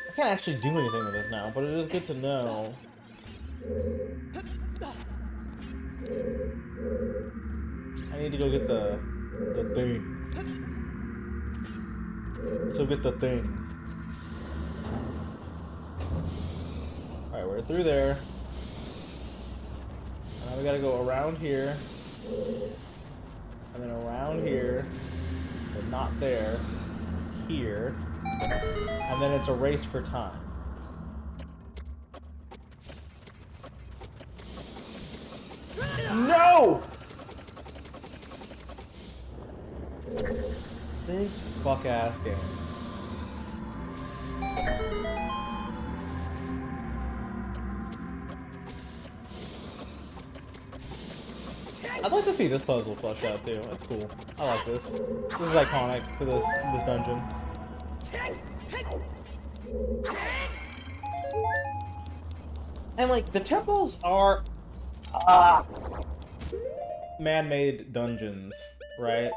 S1: I can't actually do anything with this now, but it is good to know. I need to go get the thing. So get the thing. Alright, we're through there. Now we gotta go around here. And then around here. But not there. Here. And then it's a race for time. No! This fuck-ass game. I'd like to see this puzzle fleshed out too. That's cool. I like this. This is iconic for this dungeon. And like the temples are man-made dungeons, right?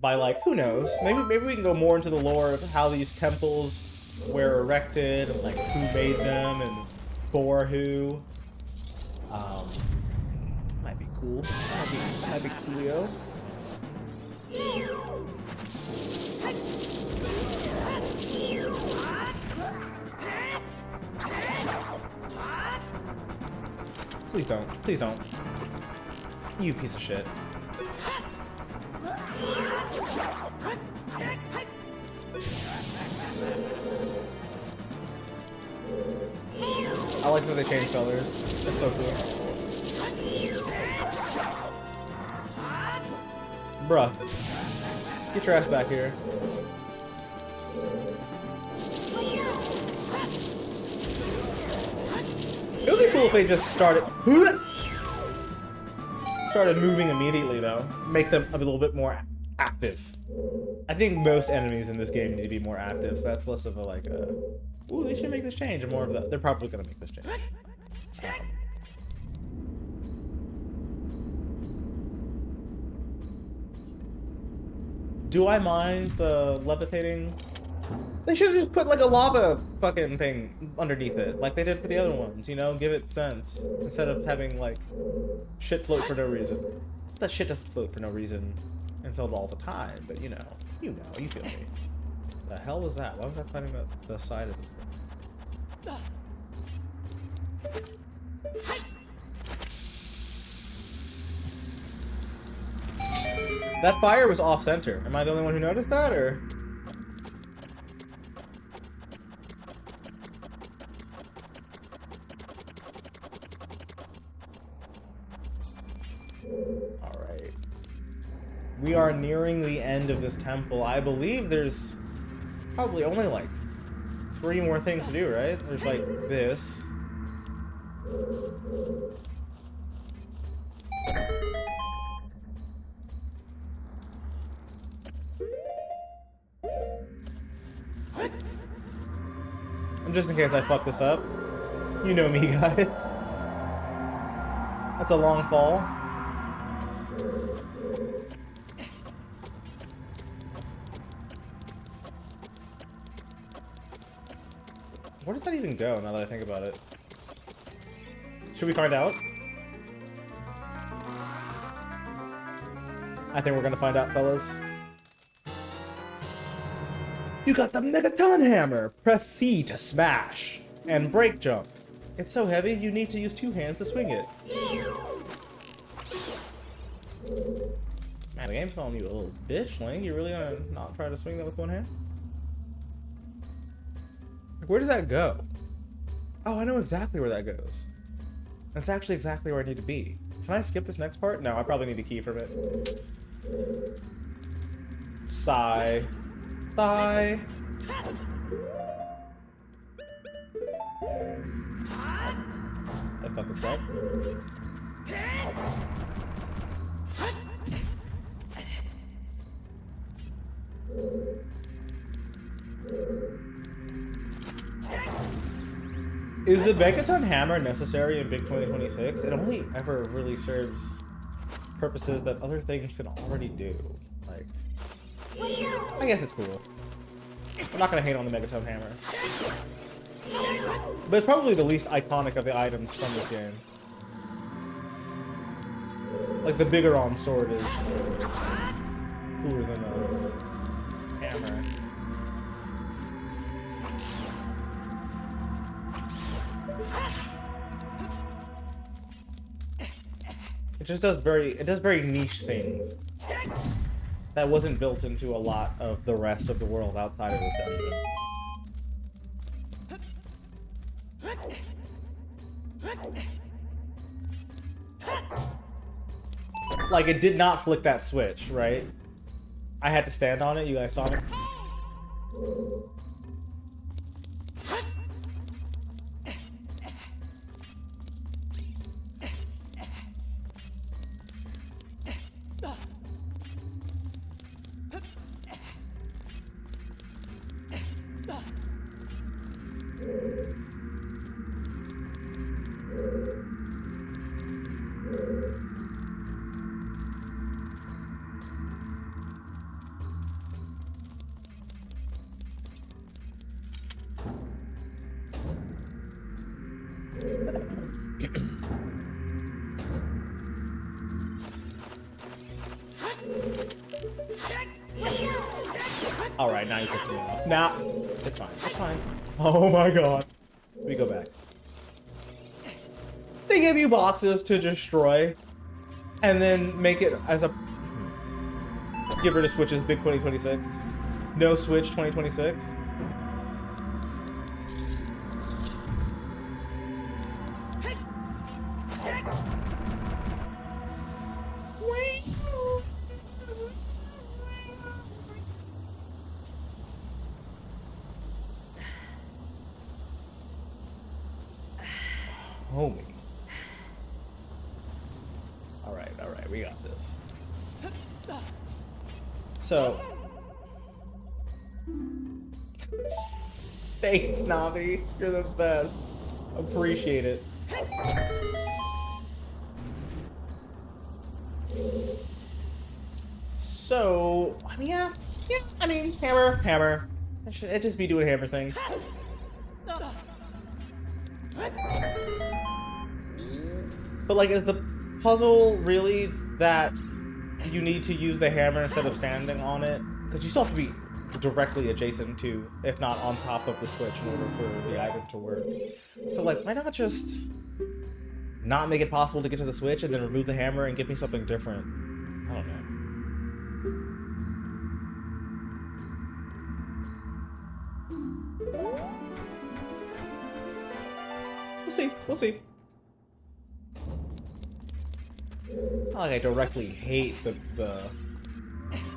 S1: By like, who knows? Maybe we can go more into the lore of how these temples were erected and like who made them and for who. Might be cool. Might be coolio. Please don't. Please don't. You piece of shit. I like that they changed colors. That's so cool. Bruh. Get your ass back here. It would be cool if they just started moving immediately, though. Make them a little bit more active. I think most enemies in this game need to be more active, so that's less of a, like, ooh, they should make this change, and more of the, they're probably gonna make this change. Do I mind the levitating? They should have just put like a lava fucking thing underneath it, like they did for the other ones, you know? Give it sense. Instead of having like shit float for no reason. That shit doesn't float for no reason until all the time, but you know, you feel me. The hell was that? Why was I fighting the side of this thing? That fire was off center. Am I the only one who noticed that, or? Alright. We are nearing the end of this temple. I believe there's probably only like 3 more things to do, right? There's like this. And just in case I fuck this up, you know me, guys. That's a long fall. Where does that even go, now that I think about it? Should we find out? I think we're gonna find out, fellas. You got the Megaton Hammer! Press C to smash! And break jump. It's so heavy, you need to use 2 hands to swing it. Man, the game's calling you a little bitch, Link. You really gonna not try to swing that with 1 hand? Where does that go? Oh, I know exactly where that goes. That's actually exactly where I need to be. Can I skip this next part? No, I probably need a key from it. Sigh. Sigh. I fuck this up. Is the Megaton Hammer necessary in Big 2026? It only ever really serves purposes that other things can already do. Like, I guess it's cool. I'm not gonna hate on the Megaton Hammer. But it's probably the least iconic of the items from this game. Like, the Bigoron sword is cooler than the hammer. It just does very niche things that wasn't built into a lot of the rest of the world outside of this dungeon. Like, it did not flick that switch, right? I had to stand on it, you guys saw me? Alright, now you piss me off. Nah, it's fine. It's fine. Oh my god. Let me go back. They give you boxes to destroy, and then make it as a... Get rid of switches, big 2026. No switch 2026. Homie. Alright, we got this. So. Thanks, Navi. You're the best. Appreciate it. So, I mean, yeah, I mean, hammer. It'd just be doing hammer things. But, like, is the puzzle really that you need to use the hammer instead of standing on it? Because you still have to be directly adjacent to, if not on top of the switch in order for the item to work. So, like, why not just not make it possible to get to the switch and then remove the hammer and give me something different? I don't know. We'll see. Not like I directly hate the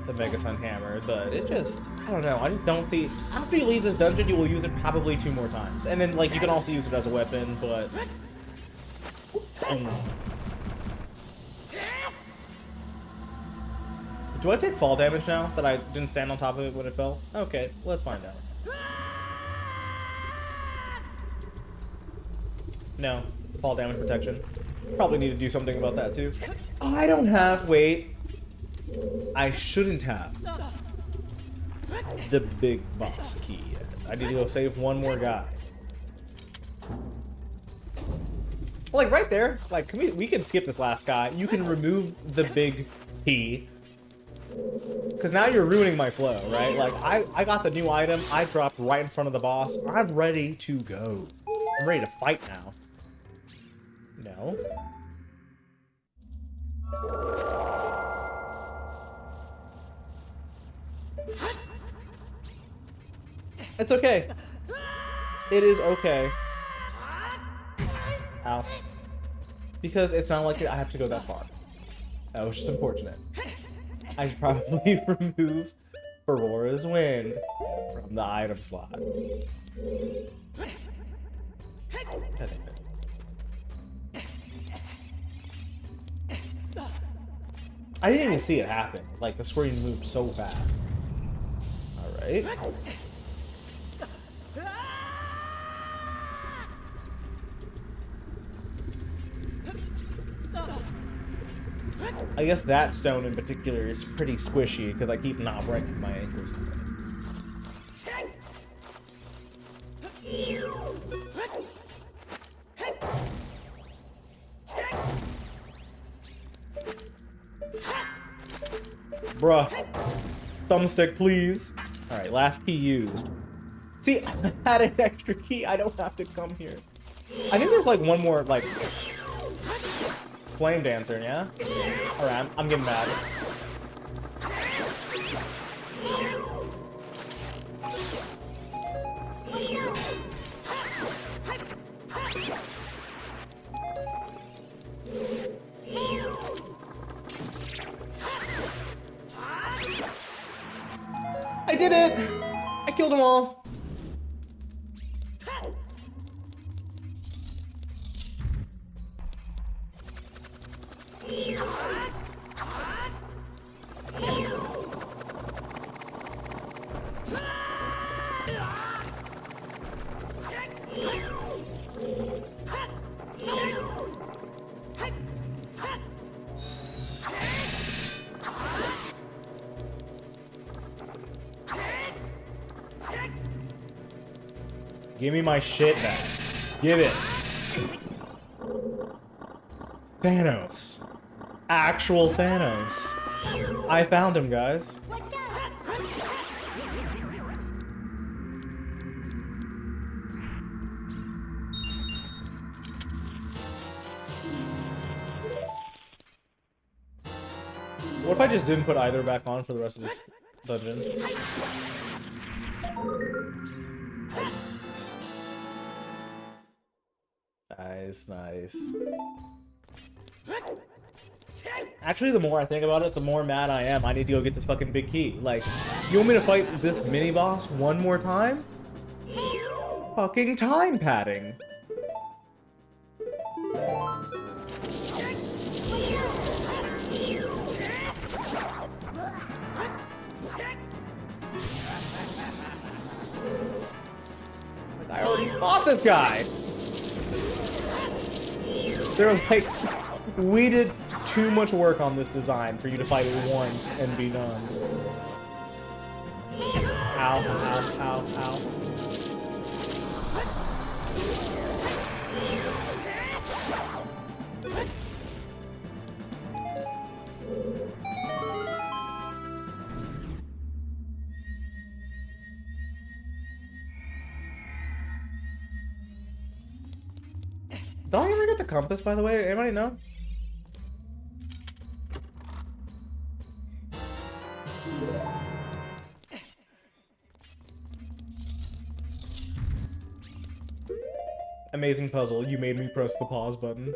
S1: Megaton hammer, but it just, I don't know, I just don't see, after you leave this dungeon, you will use it probably 2 more times. And then, like, you can also use it as a weapon, but... Do I take fall damage now, that I didn't stand on top of it when it fell? Okay, let's find out. No, fall damage protection. Probably need to do something about that too. I don't have, wait. I shouldn't have the big boss key yet. I need to go save one more guy. Like right there, like we can skip this last guy. You can remove the big key. Because now you're ruining my flow, right? Like I got the new item, I dropped right in front of the boss. I'm ready to go. I'm ready to fight now. No. It's okay. It is okay. Ow. Because it's not like I have to go that far. That was just unfortunate. I should probably remove Aurora's Wind from the item slot. I didn't even see it happen. Like, the screen moved so fast. Alright. I guess that stone in particular is pretty squishy because I keep not breaking my ankles. Bruh. Thumbstick, please. Alright, last key used. See, I had an extra key. I don't have to come here. I think there's like one more, like, flame dancer, yeah? Alright, I'm getting mad. I did it! I killed them all. Give me my shit back. Give it. Thanos. Actual Thanos. I found him, guys. What if I just didn't put either back on for the rest of this dungeon? Nice, nice. Actually, the more I think about it, the more mad I am. I need to go get this fucking big key. Like, you want me to fight this mini-boss one more time? Fucking time padding. Like, I already fought this guy. They're like, we did too much work on this design for you to fight it once and be done. Ow, ow, ow, ow. Did I ever get the compass, by the way? Anybody know? Amazing puzzle. You made me press the pause button.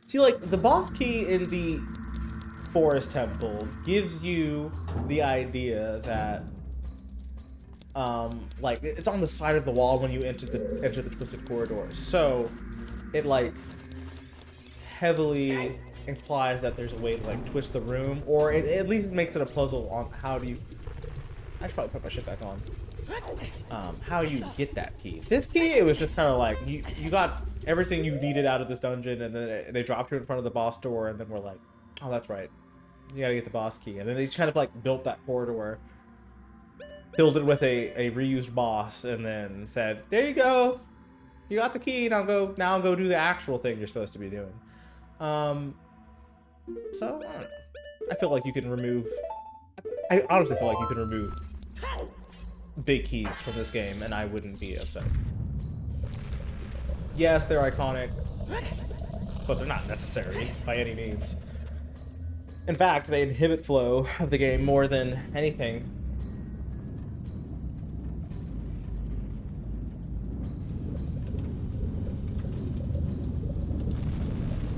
S1: See, like, the boss key in the Forest Temple gives you the idea that, like, it's on the side of the wall when you enter the Twisted Corridor. So, it, like, heavily implies that there's a way to, like, twist the room, or it at least makes it a puzzle on how do you... I should probably put my shit back on. How you get that key. This key, it was just kind of like, you got everything you needed out of this dungeon, and then they dropped you in front of the boss door, and then we're like, oh, that's right. You gotta get the boss key. And then they just kind of like built that corridor, filled it with a reused boss, and then said, there you go. You got the key, now go do the actual thing you're supposed to be doing. So, I don't know. I feel like you can remove... I honestly feel like you can remove big keys from this game, and I wouldn't be upset. Yes, they're iconic, but they're not necessary by any means. In fact, they inhibit flow of the game more than anything.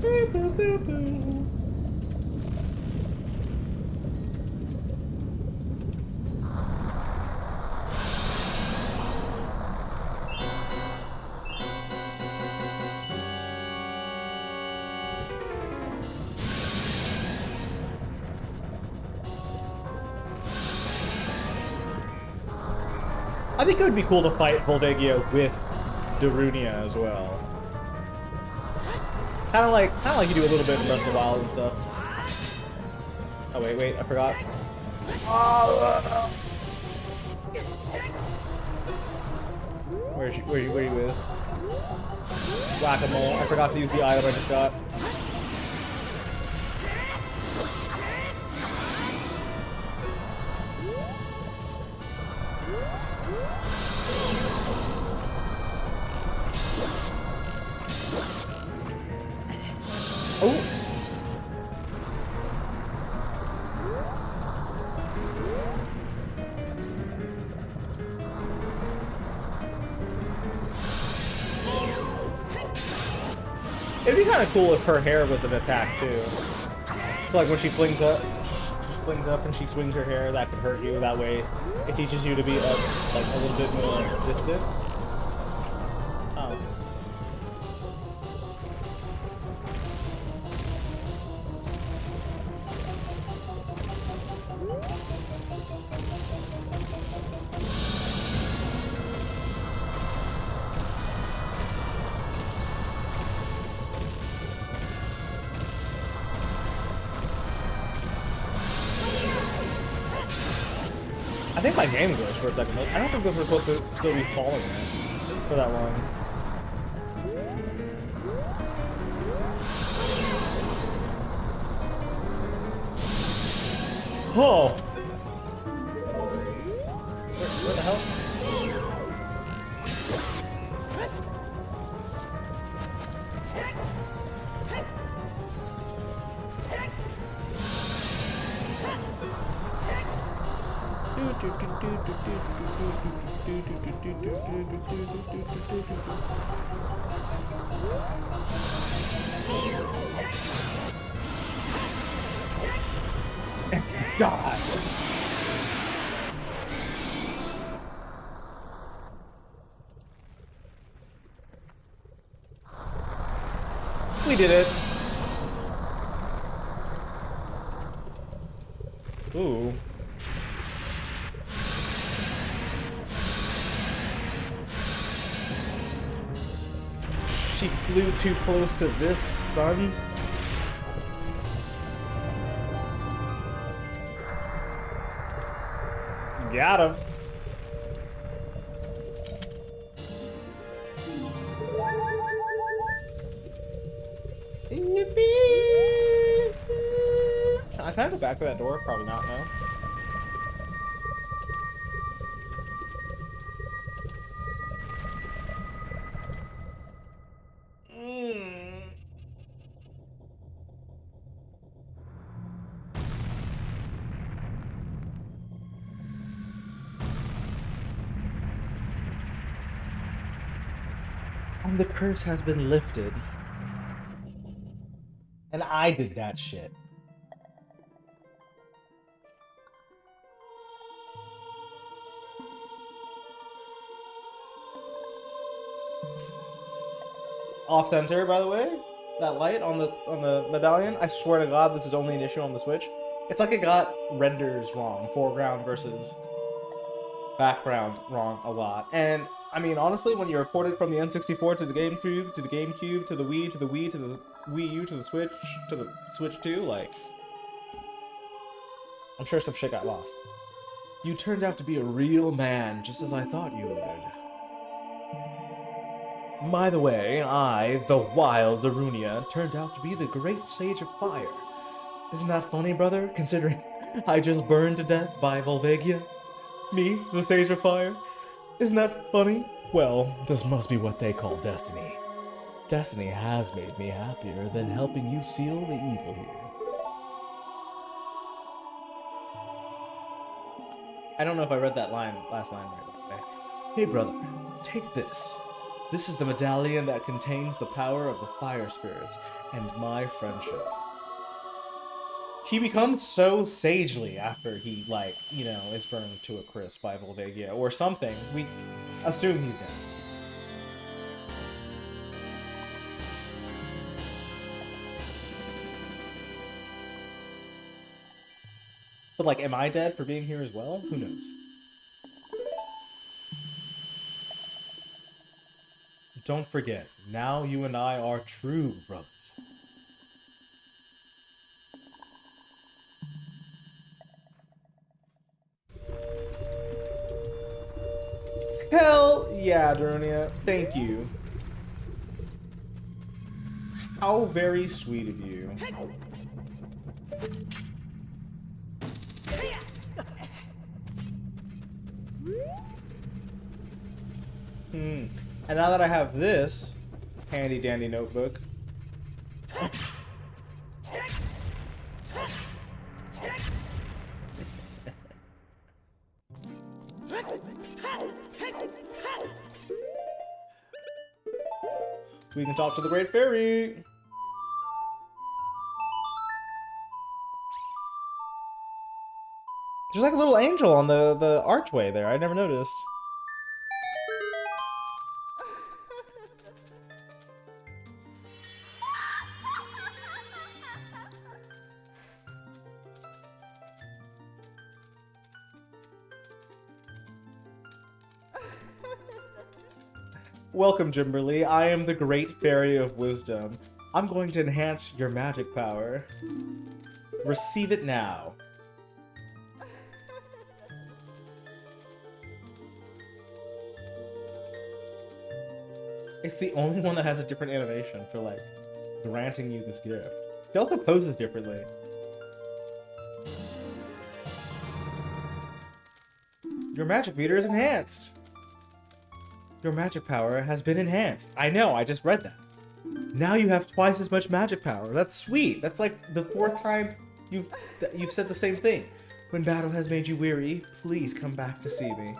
S1: Boo, boo, boo, boo. I think it would be cool to fight Volvagia with Darunia as well. Kind of like you do a little bit in Breath of the Wild and stuff. Oh wait, I forgot. Where you is? Whack-a-mole. I forgot to use the item I just got. Oh! It'd be kind of cool if her hair was an attack too. So like when she flings up and she swings her hair, that could hurt you. That way, it teaches you to be like a little bit more distant. I think my game glitched for a second. I don't think this was supposed to still be falling for that long. Oh! Where the hell? God! We did it! Ooh. She flew too close to this sun. Got him. Can I go back to that door? Probably not, no.
S2: And the curse has been lifted.
S1: And I did that shit. Off center, by the way. That light on the medallion. I swear to God, this is only an issue on the Switch. It's like it got renders wrong, foreground versus background wrong a lot. And I mean, honestly, when you report it from the N64 to the GameCube, to the GameCube, to the Wii, to the Wii, to the Wii U, to the Switch 2, like, I'm sure some shit got lost.
S2: You turned out to be a real man, just as I thought you would. By the way, I, the wild Darunia, turned out to be the great sage of fire. Isn't that funny, brother, considering I just burned to death by Volvagia? Me, the sage of fire? Isn't that funny?
S3: Well, this must be what they call destiny. Destiny has made me happier than helping you seal the evil here.
S1: I don't know if I read that last line right, by the way.
S2: Hey, brother, take this. This is the medallion that contains the power of the fire spirits and my friendship.
S1: He becomes so sagely after he, like, you know, is burned to a crisp by Volvagia or something. We assume he's dead. But, like, am I dead for being here as well? Who knows? Don't forget, now you and I are true brothers. Hell yeah, Darunia. Thank you. How very sweet of you. And now that I have this handy dandy notebook, we can talk to the Great Fairy. There's like a little angel on the archway there. I never noticed. Welcome, Jimberly. I am the Great Fairy of Wisdom. I'm going to enhance your magic power. Receive it now. It's the only one that has a different animation for, like, granting you this gift. She also poses differently. Your magic meter is enhanced. Your magic power has been enhanced. I know, I just read that. Now you have twice as much magic power. That's sweet. That's like the 4th time you've said the same thing. When battle has made you weary, please come back to see me.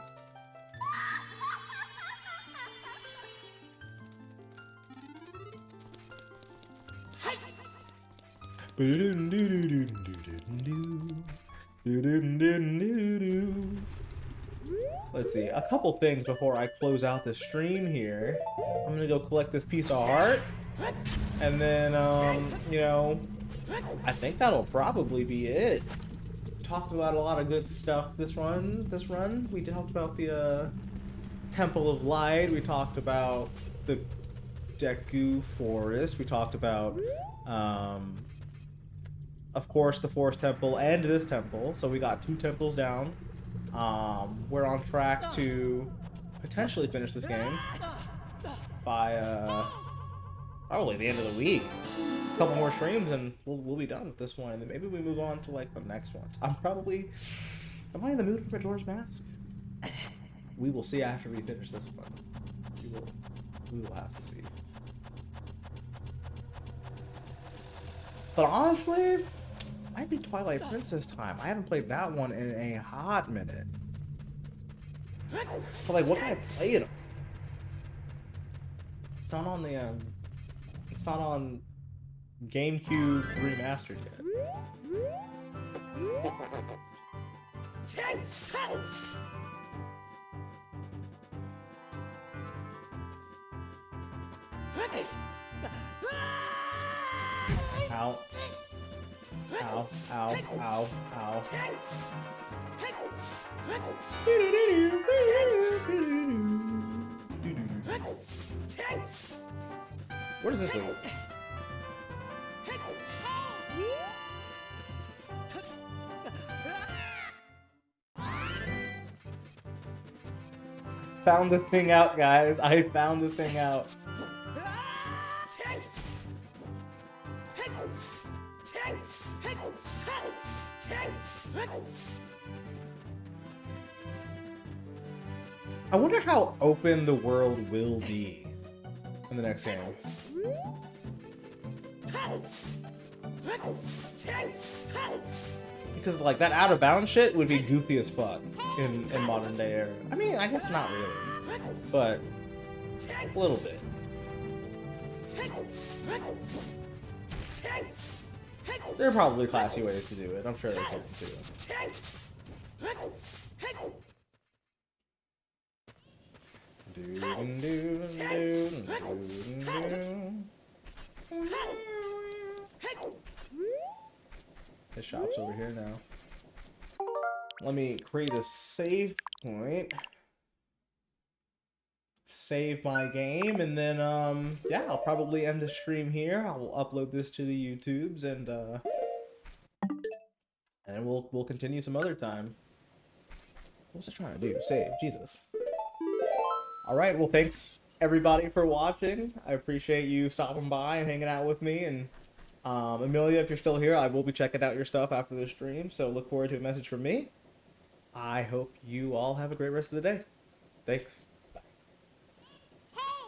S1: Let's see, a couple things before I close out the stream here. I'm gonna go collect this piece of heart, and then, you know, I think that'll probably be it. Talked about a lot of good stuff this run. We talked about the Temple of Light. We talked about the Deku Forest. We talked about, of course, the Forest Temple and this temple. So we got 2 temples down. We're on track to potentially finish this game by probably the end of the week. A couple more streams and we'll be done with this one, and then maybe we move on to like the next ones. Am I in the mood for Majora's Mask? We will see after we finish this one. We will have to see. But honestly, might be Twilight Princess time. I haven't played that one in a hot minute. But like, what can I play it on? It's not on the it's not on GameCube Remastered yet. Ow. Ow, ow, ow, ow. Where does this lead? Found the thing out, guys. I found the thing out. I wonder how open the world will be in the next game. Because like that out of bounds shit would be goofy as fuck in modern day era. I mean, I guess not really, but a little bit. There are probably classy ways to do it. I'm sure they can too. The shop's over here now. Let me create a save point. Save my game, and then yeah, I'll probably end the stream here. I'll upload this to the YouTubes, and we'll continue some other time. What was I trying to do? Save, Jesus. All right, well, thanks everybody for watching. I appreciate you stopping by and hanging out with me, and Amelia, if you're still here, I will be checking out your stuff after the stream, so look forward to a message from me. I hope you all have a great rest of the day. Thanks.